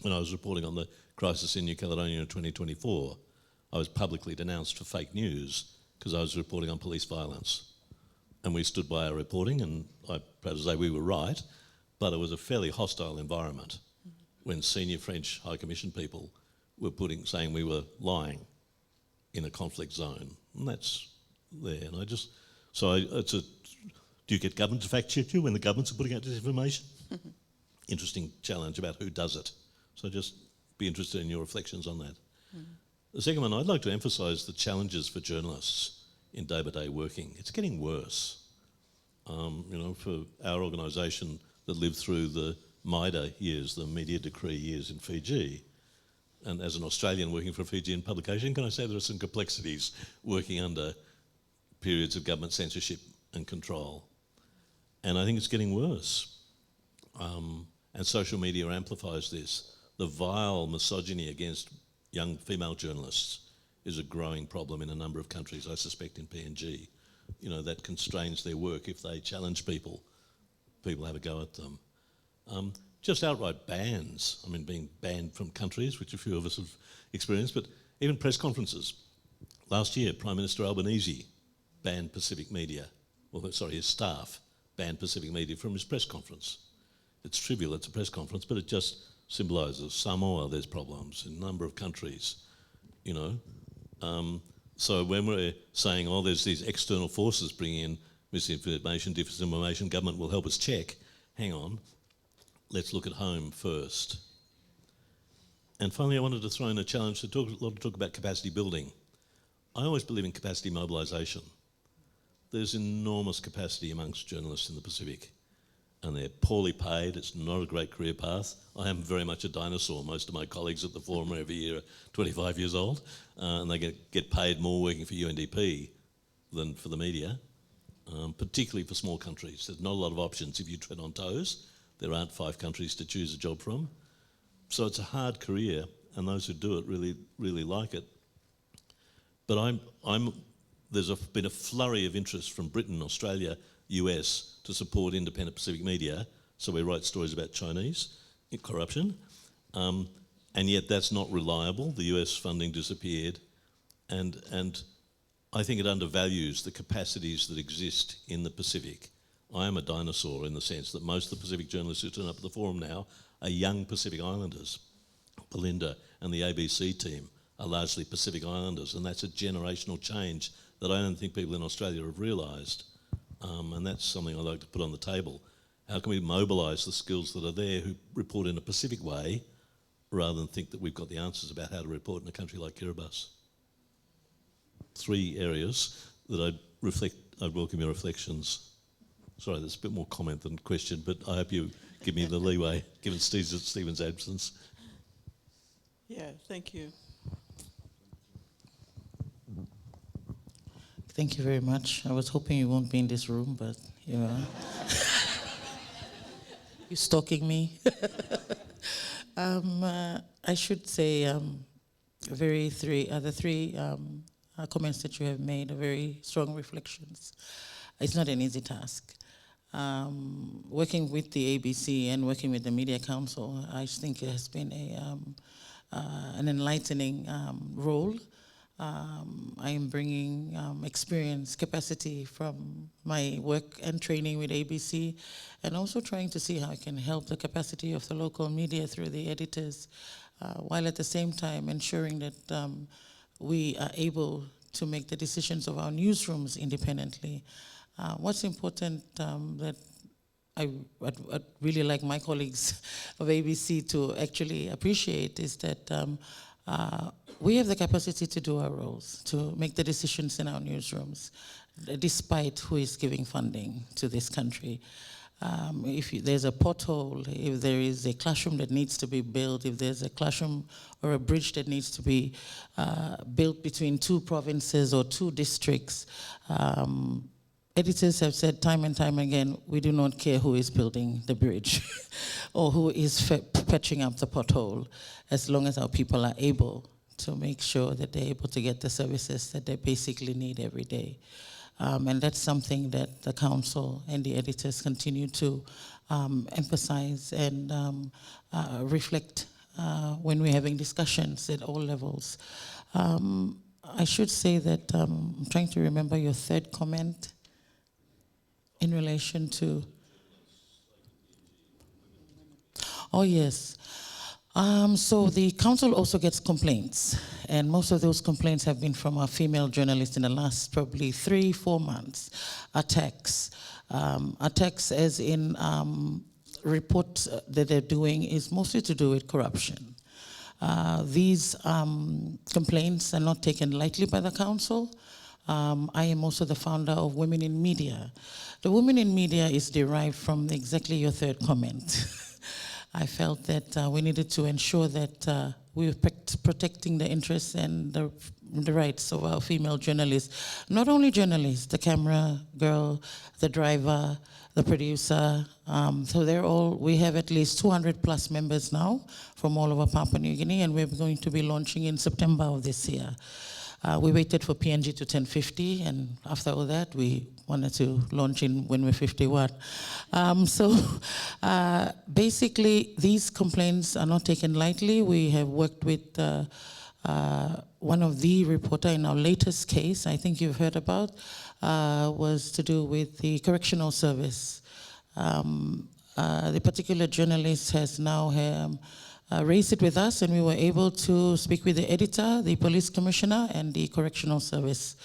when I was reporting on the crisis in New Caledonia in 2024, I was publicly denounced for fake news because I was reporting on police violence. And we stood by our reporting, and I'm proud to say we were right, but it was a fairly hostile environment when senior French High Commission people were saying we were lying in a conflict zone. And that's there. And do you get government to fact check you when the governments are putting out disinformation? Interesting challenge about who does it. So just be interested in your reflections on that. The second one, I'd like to emphasise the challenges for journalists in day-by-day working. It's getting worse. For our organisation that lived through the MIDA years, the Media Decree years in Fiji, and as an Australian working for a Fijian publication, can I say there are some complexities working under periods of government censorship and control? And I think it's getting worse. And social media amplifies this. The vile misogyny against young female journalists is a growing problem in a number of countries, I suspect in PNG. That constrains their work. If they challenge people have a go at them. Just outright bans, being banned from countries, which a few of us have experienced, but even press conferences. Last year, Prime Minister Albanese banned Pacific media, his staff banned Pacific media from his press conference. It's trivial, it's a press conference, but it just symbolises Samoa, there's problems in a number of countries, So when we're saying, there's these external forces bringing in misinformation, disinformation, government will help us check, hang on, let's look at home first. And finally, I wanted to throw in a challenge to talk about capacity building. I always believe in capacity mobilisation. There's enormous capacity amongst journalists in the Pacific, and they're poorly paid. It's not a great career path. I am very much a dinosaur. Most of my colleagues at the forum every year are 25 years old, and they get paid more working for UNDP than for the media, particularly for small countries. There's not a lot of options if you tread on toes. There aren't 5 countries to choose a job from. So it's a hard career, and those who do it really, really like it. But there's been a flurry of interest from Britain, Australia, US to support independent Pacific media, so we write stories about Chinese corruption, and yet that's not reliable. The US funding disappeared, and I think it undervalues the capacities that exist in the Pacific. I am a dinosaur in the sense that most of the Pacific journalists who turn up at the forum now are young Pacific Islanders. Belinda and the ABC team are largely Pacific Islanders, and that's a generational change that I don't think people in Australia have realised. And that's something I'd like to put on the table. How can we mobilise the skills that are there who report in a Pacific way rather than think that we've got the answers about how to report in a country like Kiribati? 3 areas that I'd welcome your reflections. Sorry, there's a bit more comment than question, but I hope you give me the leeway, given Stephen's absence. Yeah, thank you. Thank you very much. I was hoping you won't be in this room, but you are. You're stalking me. I should say the 3 comments that you have made are very strong reflections. It's not an easy task. Working with the ABC and working with the Media Council, I think it has been an enlightening role. I am bringing experience, capacity from my work and training with ABC, and also trying to see how I can help the capacity of the local media through the editors, while at the same time ensuring that we are able to make the decisions of our newsrooms independently. What's important that I'd really like my colleagues of ABC to actually appreciate is that we have the capacity to do our roles, to make the decisions in our newsrooms, despite who is giving funding to this country. If there's a pothole, if there is a classroom that needs to be built, if there's a classroom or a bridge that needs to be built between 2 provinces or 2 districts, editors have said time and time again, we do not care who is building the bridge or who is patching up the pothole, as long as our people are able to make sure that they're able to get the services that they basically need every day. And that's something that the council and the editors continue to emphasize and reflect when we're having discussions at all levels. I should say that I'm trying to remember your third comment in relation to... Oh, yes. So the council also gets complaints, and most of those complaints have been from our female journalists in the last probably 3-4 months. Attacks. Attacks as in reports that they're doing is mostly to do with corruption. These complaints are not taken lightly by the council. I am also the founder of Women in Media. The Women in Media is derived from exactly your third comment. I felt that we needed to ensure that we were protecting the interests and the rights of our female journalists. Not only journalists, the camera girl, the driver, the producer. So they're all, we have at least 200 plus members now from all over Papua New Guinea, and we're going to be launching in September of this year. We waited for PNG to 1050, and after all that, we wanted to launch in when we're 51. Basically, these complaints are not taken lightly. We have worked with one of the reporter in our latest case, I think you've heard about, was to do with the correctional service. The particular journalist has now raised it with us, and we were able to speak with the editor, the police commissioner, and the correctional service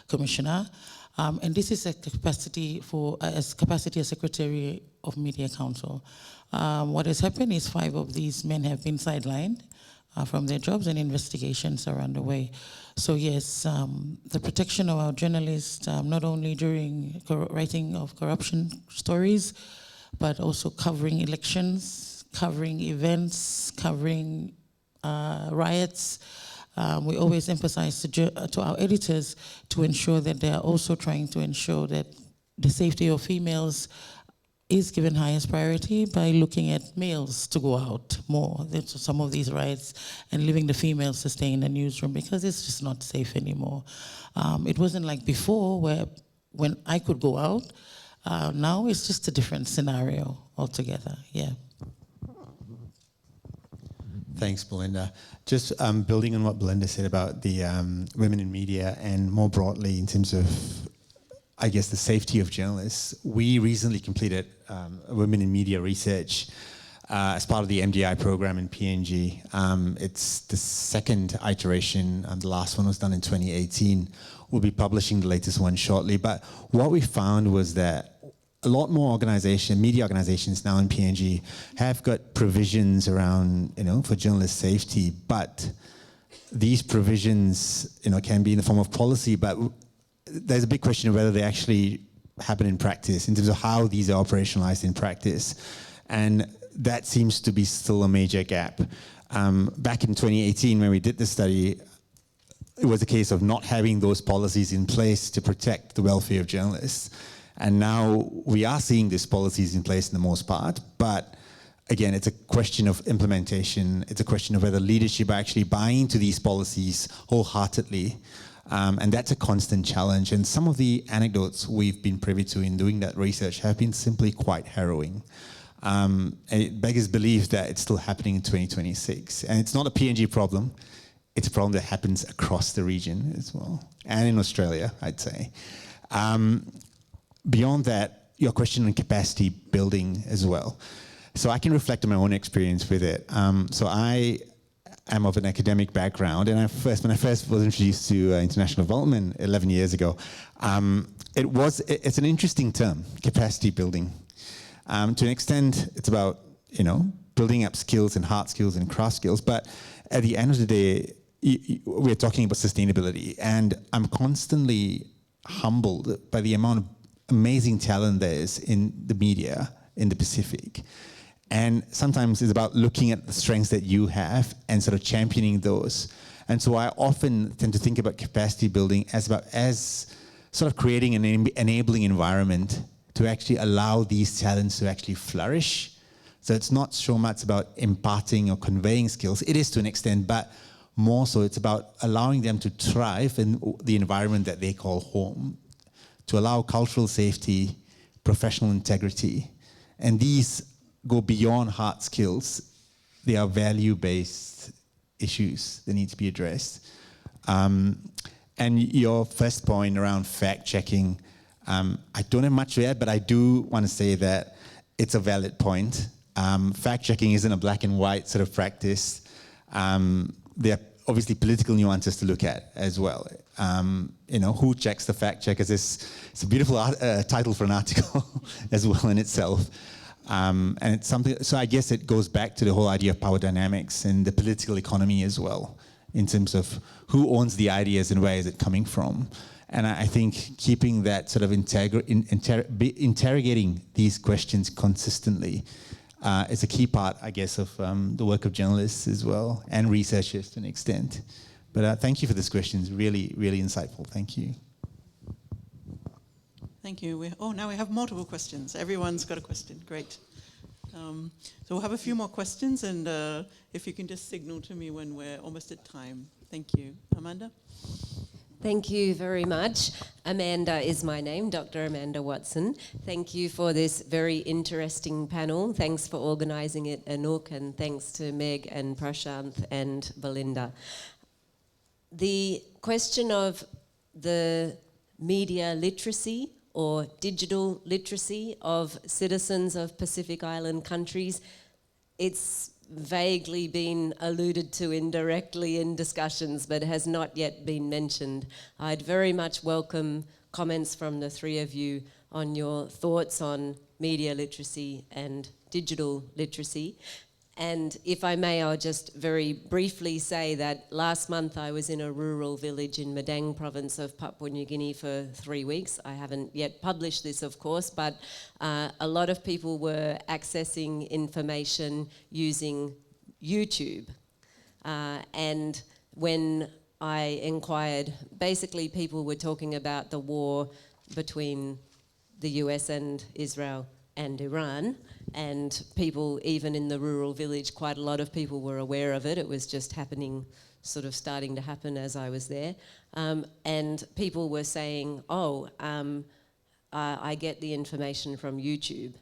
commissioner. And this is a capacity as Secretary of Media Council. What has happened is 5 of these men have been sidelined from their jobs, and investigations are underway. So yes, the protection of our journalists, not only during writing of corruption stories, but also covering elections, covering events, covering riots. We always emphasize to our editors to ensure that they are also trying to ensure that the safety of females is given highest priority by looking at males to go out more than some of these riots, and leaving the females to stay in the newsroom, because it's just not safe anymore. It wasn't like before when I could go out. Now it's just a different scenario altogether, yeah. Thanks, Belinda. Just building on what Belinda said about the women in media, and more broadly in terms of, I guess, the safety of journalists, we recently completed women in media research as part of the MDI program in PNG. It's the second iteration, and the last one was done in 2018. We'll be publishing the latest one shortly. But what we found was that a lot more media organizations now in PNG have got provisions around, for journalist safety, but these provisions, can be in the form of policy, but there's a big question of whether they actually happen in practice, in terms of how these are operationalized in practice. And that seems to be still a major gap. Back in 2018, when we did the study, it was a case of not having those policies in place to protect the welfare of journalists. And now we are seeing these policies in place in the most part, but again, it's a question of implementation. It's a question of whether leadership are actually buying into these policies wholeheartedly. And that's a constant challenge. And some of the anecdotes we've been privy to in doing that research have been simply quite harrowing. And it beggars belief that it's still happening in 2026. And it's not a PNG problem. It's a problem that happens across the region as well, and in Australia, I'd say. Beyond that, your question on capacity building as well. So I can reflect on my own experience with it. So I am of an academic background, and when I first was introduced to international development 11 years ago, it's an interesting term, capacity building. To an extent, it's about building up skills and hard skills and craft skills, but at the end of the day, we're talking about sustainability, and I'm constantly humbled by the amount of amazing talent there is in the media in the Pacific. And sometimes it's about looking at the strengths that you have and sort of championing those. And so I often tend to think about capacity building as sort of creating an enabling environment to actually allow these talents to actually flourish. So it's not so much about imparting or conveying skills. It is to an extent, but more so it's about allowing them to thrive in the environment that they call home, to allow cultural safety, professional integrity. And these go beyond hard skills there are value-based issues that need to be addressed. And your first point around fact-checking, I don't have much to add, but I do want to say that it's a valid point. Fact-checking isn't a black and white sort of practice. There are obviously political nuances to look at as well. Who checks the fact-checkers? It's a beautiful title for an article as well in itself. And it's something, so I guess it goes back to the whole idea of power dynamics and the political economy as well, in terms of who owns the ideas and where is it coming from. And I think keeping that sort of interrogating these questions consistently is a key part, I guess, of the work of journalists as well, and researchers to an extent. But thank you for this question. It's really, really insightful. Thank you. Thank you. Now we have multiple questions. Everyone's got a question. Great. So we'll have a few more questions, and if you can just signal to me when we're almost at time. Thank you. Amanda? Thank you very much. Amanda is my name, Dr. Amanda Watson. Thank you for this very interesting panel. Thanks for organising it, Anouk, and thanks to Meg and Prashanth and Belinda. The question of the media literacy or digital literacy of citizens of Pacific Island countries, it's vaguely been alluded to indirectly in discussions, but has not yet been mentioned. I'd very much welcome comments from the three of you on your thoughts on media literacy and digital literacy. And if I may, I'll just very briefly say that last month I was in a rural village in Madang province of Papua New Guinea for 3 weeks. I haven't yet published this, of course, but a lot of people were accessing information using YouTube. And when I inquired, basically people were talking about the war between the US and Israel and Iran, and people, even in the rural village, quite a lot of people were aware of it. It was just happening, sort of starting to happen as I was there. And people were saying, I get the information from YouTube.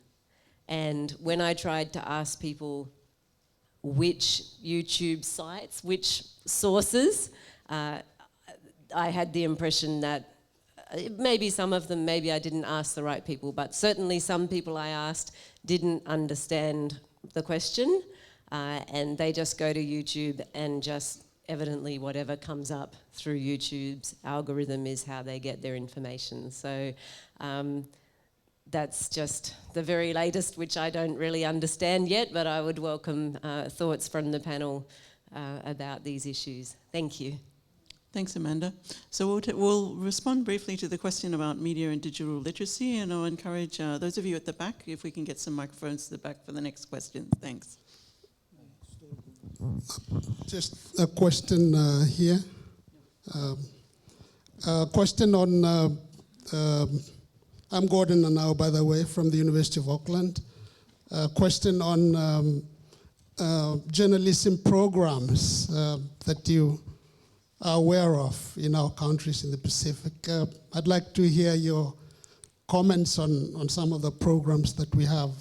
And when I tried to ask people which YouTube sites, which sources, I had the impression that maybe some of them, maybe I didn't ask the right people, but certainly some people I asked didn't understand the question, and they just go to YouTube and just evidently whatever comes up through YouTube's algorithm is how they get their information. So that's just the very latest, which I don't really understand yet, but I would welcome thoughts from the panel about these issues. Thank you. Thanks, Amanda. So we'll respond briefly to the question about media and digital literacy, and I'll encourage those of you at the back, if we can get some microphones to the back for the next questions. Thanks. Just a question here. A question on, I'm Gordon Anouk, by the way, from the University of Auckland. A question on journalism programs that you are aware of in our countries in the Pacific. I'd like to hear your comments on some of the programs that we have,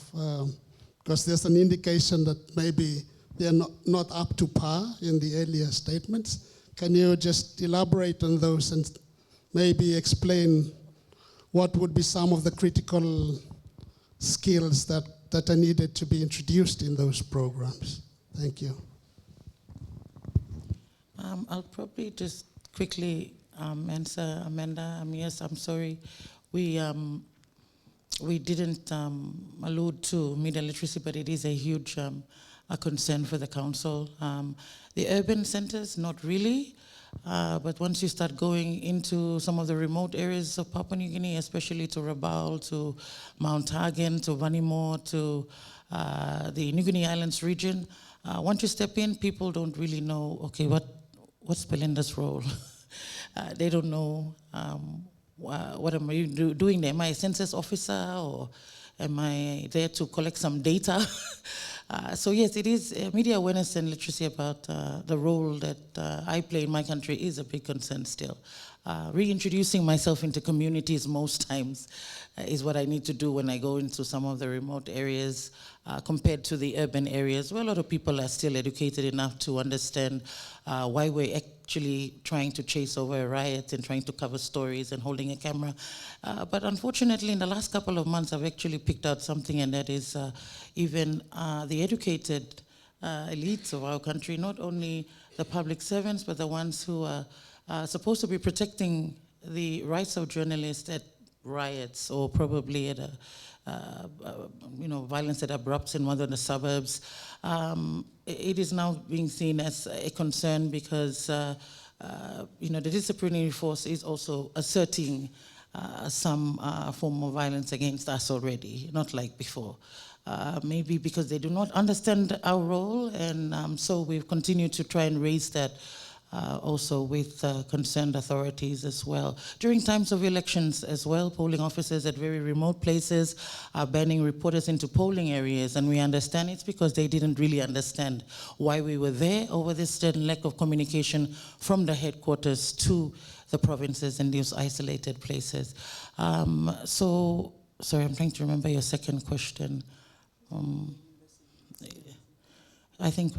because there's an indication that maybe they're not up to par in the earlier statements. Can you just elaborate on those and maybe explain what would be some of the critical skills that are needed to be introduced in those programs? Thank you. I'll probably just quickly answer Amanda. Yes, I'm sorry. We didn't allude to media literacy, but it is a huge a concern for the council. The urban centers, not really, but once you start going into some of the remote areas of Papua New Guinea, especially to Rabaul, to Mount Hagen, to Vanimo, to the New Guinea Islands region, once you step in, people don't really know, okay, what's Belinda's role? They don't know what am I doing there? Am I a census officer, or am I there to collect some data? So yes, it is media awareness and literacy about the role that I play in my country is a big concern still. Reintroducing myself into communities most times is what I need to do when I go into some of the remote areas compared to the urban areas where a lot of people are still educated enough to understand why we're actually trying to chase over a riot and trying to cover stories and holding a camera. But unfortunately, in the last couple of months, I've actually picked out something, and that is even the educated elites of our country, not only the public servants, but the ones who are supposed to be protecting the rights of journalists at riots or probably at violence that erupts in one of the suburbs. It is now being seen as a concern because the disciplinary force is also asserting some form of violence against us already, not like before. Maybe because they do not understand our role, and so we've continued to try and raise that also with concerned authorities as well. During times of elections as well, polling officers at very remote places are banning reporters into polling areas, and we understand it's because they didn't really understand why we were there, over this certain lack of communication from the headquarters to the provinces and these isolated places. Sorry, I'm trying to remember your second question. I think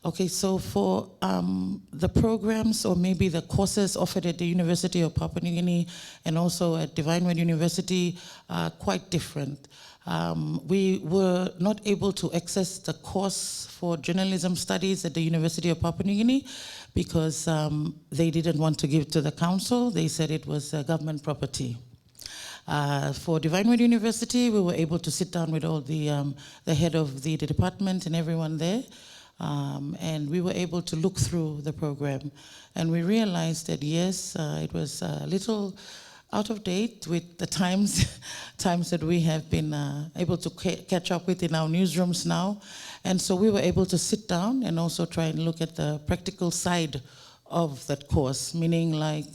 okay, so for the programs or maybe the courses offered at the University of Papua New Guinea and also at Divine Word University are quite different. We were not able to access the course for journalism studies at the University of Papua New Guinea because they didn't want to give it to the council. They said it was government property. For Divine Word University, we were able to sit down with all the head of the department and everyone there, and we were able to look through the program. And we realized that, yes, it was a little out of date with the times that we have been able to catch up with in our newsrooms now. And so we were able to sit down and also try and look at the practical side of that course, meaning like,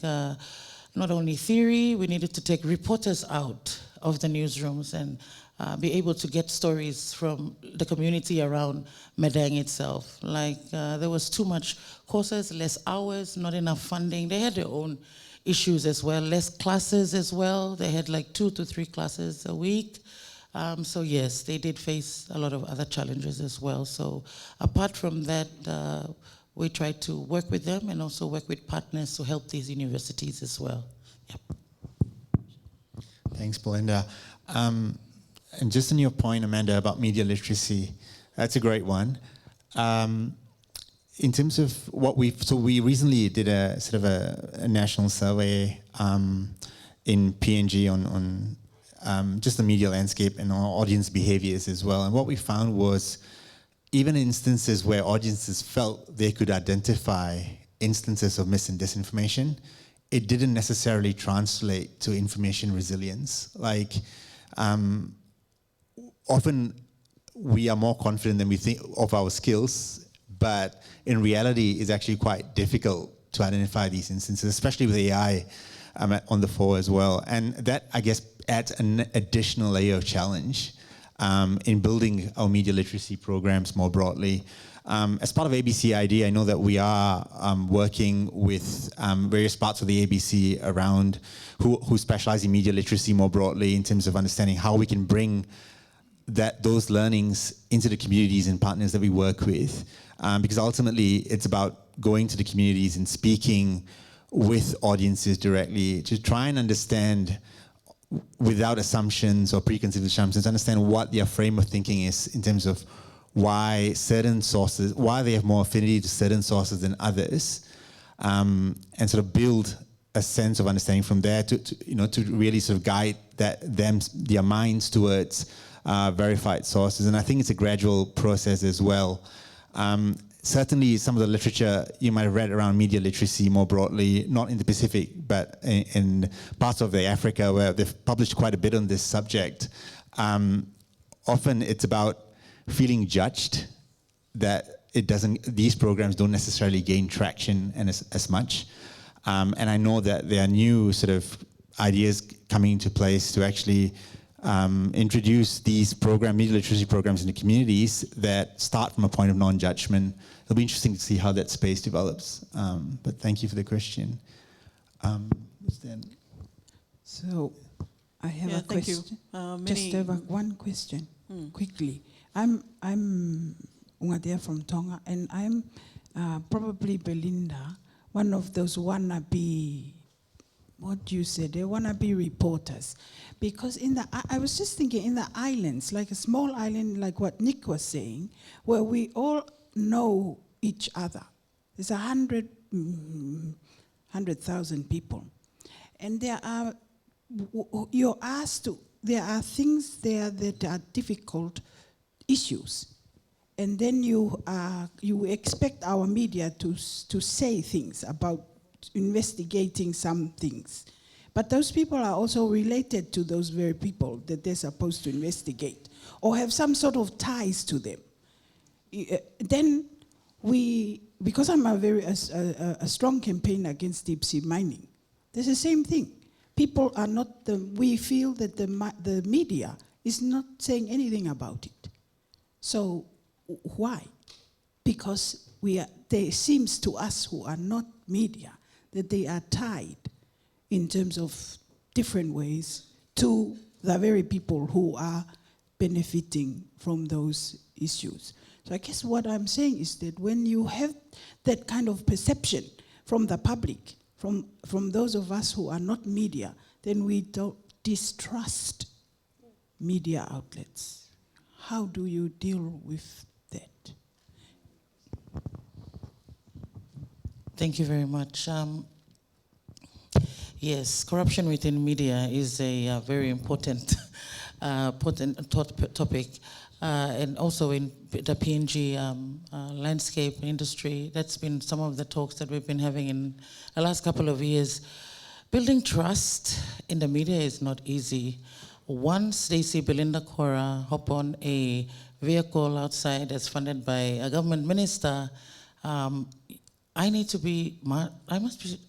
not only theory, we needed to take reporters out of the newsrooms and be able to get stories from the community around Madang itself. Like there was too much courses, less hours, not enough funding. They had their own issues as well, less classes as well. They had like 2 to 3 classes a week. So yes, they did face a lot of other challenges as well. So apart from that, we try to work with them and also work with partners to help these universities as well. Yep. Thanks, Belinda. And just on your point, Amanda, about media literacy, that's a great one. In terms of what we recently did a sort of a national survey in PNG on just the media landscape and our audience behaviors as well. And what we found was, even instances where audiences felt they could identify instances of mis and disinformation, it didn't necessarily translate to information resilience. Like, often we are more confident than we think of our skills, but in reality, it's actually quite difficult to identify these instances, especially with AI on the fore as well. And that, I guess, adds an additional layer of challenge in building our media literacy programs more broadly. As part of ABCID, I know that we are working with various parts of the ABC around who specialize in media literacy more broadly in terms of understanding how we can bring those learnings into the communities and partners that we work with. Because ultimately, it's about going to the communities and speaking with audiences directly to try and understand, without assumptions or preconceived assumptions, understand what their frame of thinking is in terms of why certain sources, why they have more affinity to certain sources than others, and sort of build a sense of understanding from there to really sort of guide their minds towards verified sources. And I think it's a gradual process as well. Certainly some of the literature you might have read around media literacy more broadly, not in the Pacific, but in parts of Africa where they've published quite a bit on this subject. Often it's about feeling judged that these programs don't necessarily gain traction and as much. And I know that there are new sort of ideas coming into place to actually introduce these media literacy programs into communities that start from a point of non-judgment. It'll be interesting to see how that space develops. But thank you for the question. So I have a thank question. you. Just have one question, quickly. I'm Ungadea from Tonga, and I'm probably Belinda, one of those wannabe, what do you say, they wannabe reporters. Because I was just thinking, in the islands, like a small island, like what Nick was saying, where we all know each other. There's 100,000 people. And there are, you're asked to, there are things there that are difficult issues. And then you expect our media to say things about investigating some things. But those people are also related to those very people that they're supposed to investigate, or have some sort of ties to them. Then because I'm a strong campaigner against deep sea mining, there's the same thing. People are not, we feel that the media is not saying anything about it. So why? Because there seems to us who are not media that they are tied in terms of different ways to the very people who are benefiting from those issues. So I guess what I'm saying is that when you have that kind of perception from the public, from those of us who are not media, then we don't distrust media outlets. How do you deal with that? Thank you very much. Yes, corruption within media is a very important topic, and also in the PNG landscape industry. That's been some of the talks that we've been having in the last couple of years. Building trust in the media is not easy. Once they see Belinda, Kora hop on a vehicle outside that's funded by a government minister, I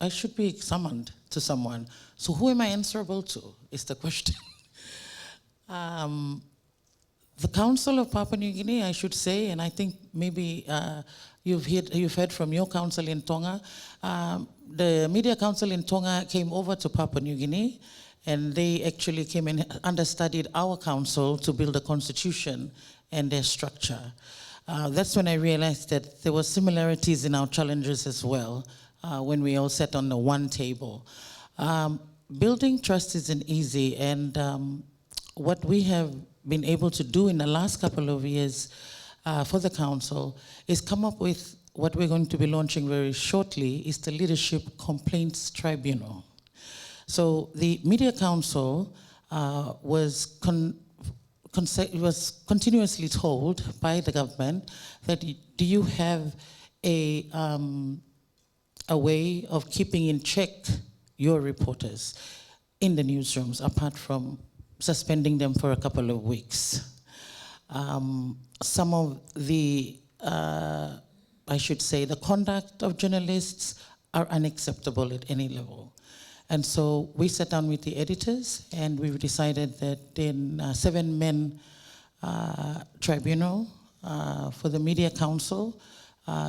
should be summoned to someone. So who am I answerable to is the question. The Council of Papua New Guinea, I should say, and I think maybe you've heard from your council in Tonga. The Media Council in Tonga came over to Papua New Guinea, and they actually came and understudied our council to build a constitution and their structure. That's when I realized that there were similarities in our challenges as well, when we all sat on the one table. Building trust isn't easy, and what we have been able to do in the last couple of years for the council is come up with what we're going to be launching very shortly, is the Leadership Complaints Tribunal. So the Media Council was continuously told by the government that, do you have a way of keeping in check your reporters in the newsrooms, apart from suspending them for a couple of weeks? Some of the, I should say, the conduct of journalists are unacceptable at any level. And so we sat down with the editors, and we've decided that in 7-man tribunal for the Media Council,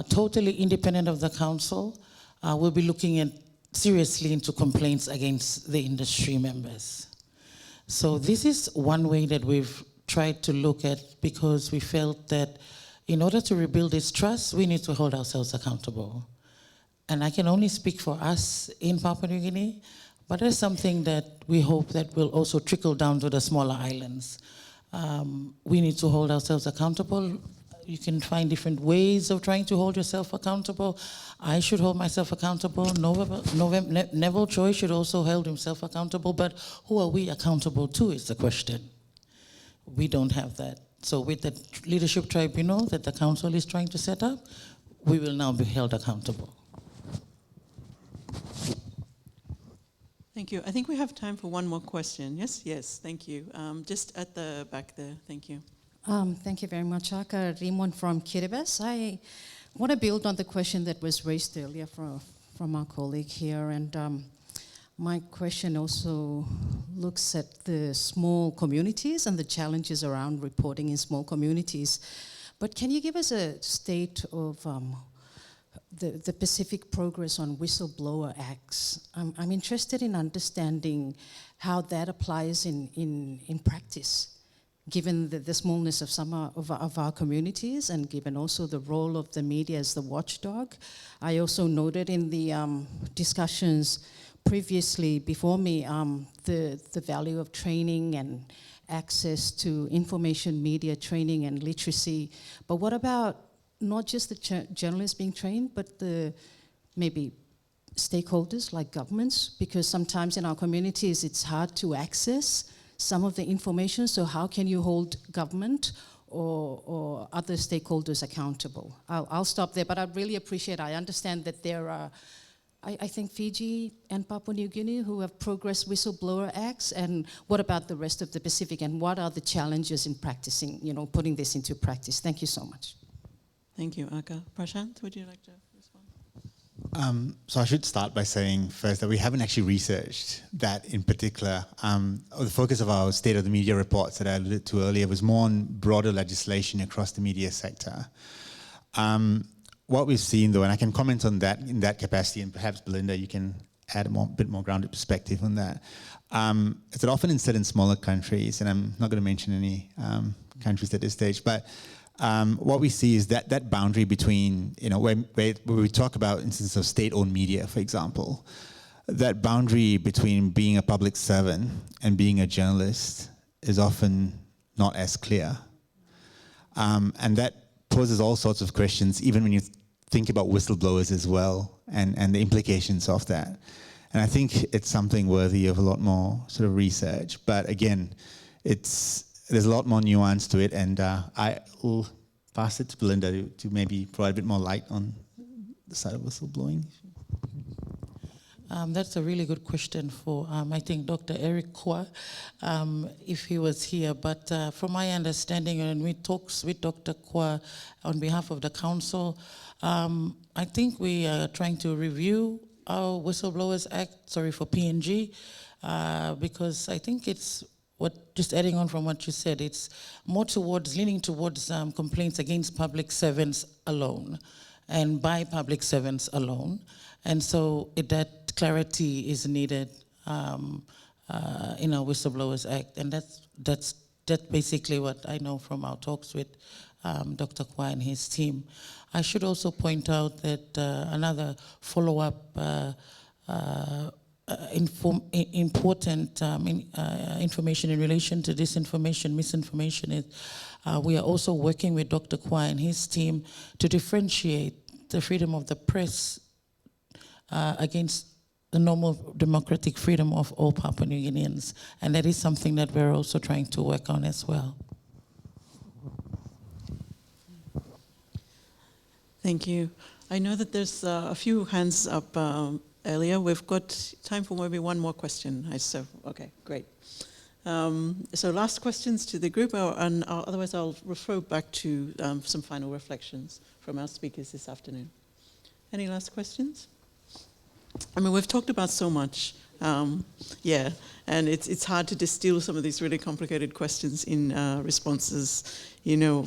totally independent of the council, we'll be looking seriously into complaints against the industry members. So this is one way that we've tried to look at, because we felt that in order to rebuild this trust, we need to hold ourselves accountable. And I can only speak for us in Papua New Guinea, but it's something that we hope that will also trickle down to the smaller islands. We need to hold ourselves accountable. You can find different ways of trying to hold yourself accountable. I should hold myself accountable. Neville Choi should also hold himself accountable, but who are we accountable to is the question. We don't have that. So with the leadership tribunal that the council is trying to set up, we will now be held accountable. Thank you. I think we have time for one more question. Yes, thank you. Just at the back there, thank you. Thank you very much, Aka. Raymond from Kiribati. I want to build on the question that was raised earlier from our colleague here. And My question also looks at the small communities and the challenges around reporting in small communities. But can you give us a state of the Pacific progress on whistleblower acts? I'm interested in understanding how that applies in practice, given the smallness of some of our communities and given also the role of the media as the watchdog. I also noted in the discussions previously before me the value of training and access to information media training and literacy. But what about not just the journalists being trained, but the maybe stakeholders like governments? Because sometimes in our communities it's hard to access some of the information, so how can you hold government or other stakeholders accountable? I'll stop there, but I'd really appreciate, I understand that there are, I think Fiji and Papua New Guinea who have progressed whistleblower acts, and what about the rest of the Pacific, and what are the challenges in practicing, putting this into practice? Thank you so much. Thank you, Aka. Prashanth, would you like to respond? So I should start by saying first that we haven't actually researched that in particular. The focus of our State of the Media reports that I alluded to earlier was more on broader legislation across the media sector. What we've seen though, and I can comment on that in that capacity, and perhaps Belinda, you can add a bit more grounded perspective on that. It's often instead in smaller countries, and I'm not going to mention any countries at this stage, but what we see is that boundary between, where we talk about instances of state-owned media, for example, that boundary between being a public servant and being a journalist is often not as clear. And that poses all sorts of questions, even when you think about whistleblowers as well, and the implications of that. And I think it's something worthy of a lot more sort of research. But again, there's a lot more nuance to it, and I will pass it to Belinda to maybe provide a bit more light on the side of whistleblowing. That's a really good question for, I think, Dr. Eric Kora, if he was here. But from my understanding, and we talked with Dr. Kora on behalf of the council, I think we are trying to review our Whistleblowers Act, for PNG, because I think it's, just adding on from what you said, it's more leaning towards complaints against public servants alone and by public servants alone. And so that clarity is needed in our Whistleblowers Act. And that's basically what I know from our talks with Dr. Kwai and his team. I should also point out that another follow-up important information in relation to disinformation, misinformation is we are also working with Dr. Kwai and his team to differentiate the freedom of the press against the normal democratic freedom of all Papua New Guineans. And that is something that we're also trying to work on as well. Thank you. I know that there's a few hands up earlier. We've got time for maybe one more question. Okay, great. So last questions to the group, and otherwise I'll refer back to some final reflections from our speakers this afternoon. Any last questions? I mean, we've talked about so much, and it's hard to distill some of these really complicated questions in responses,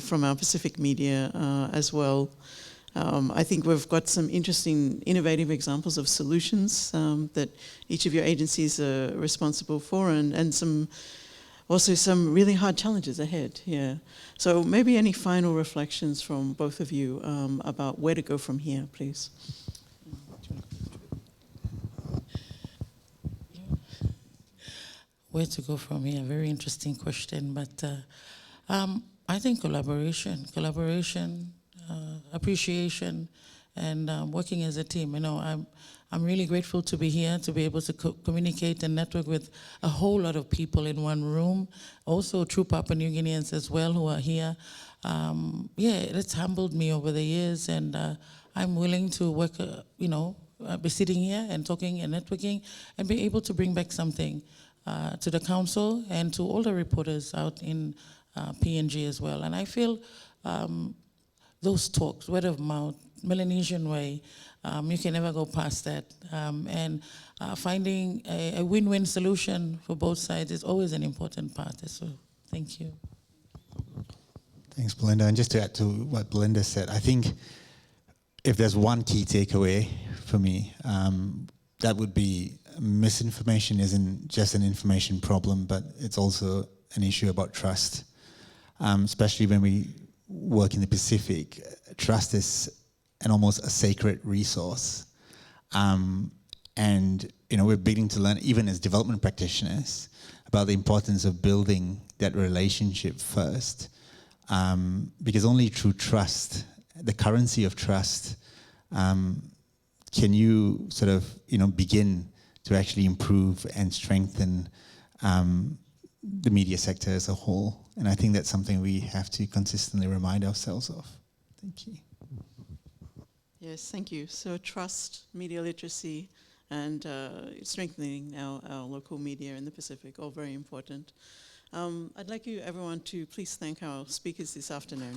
from our Pacific media as well. I think we've got some interesting, innovative examples of solutions that each of your agencies are responsible for, and some really hard challenges ahead. Yeah. So maybe any final reflections from both of you about where to go from here, please. Where to go from here? Very interesting question, but I think collaboration, appreciation, and working as a team. I'm really grateful to be here, to be able to communicate and network with a whole lot of people in one room. Also true Papua New Guineans as well who are here. It's humbled me over the years, and I'm willing to work, be sitting here and talking and networking and be able to bring back something to the council and to all the reporters out in PNG as well. And I feel those talks, word of mouth, Melanesian way. You can never go past that. And finding a win-win solution for both sides is always an important part. So thank you. Thanks, Belinda. And just to add to what Belinda said, I think if there's one key takeaway for me, that would be misinformation isn't just an information problem, but it's also an issue about trust. Especially when we work in the Pacific, trust is almost a sacred resource. And we're beginning to learn, even as development practitioners, about the importance of building that relationship first. Because only through trust, the currency of trust, can you sort of, begin to actually improve and strengthen the media sector as a whole. And I think that's something we have to consistently remind ourselves of. Thank you. Yes, thank you. So trust, media literacy, and strengthening our local media in the Pacific, all very important. I'd like you, everyone, to please thank our speakers this afternoon.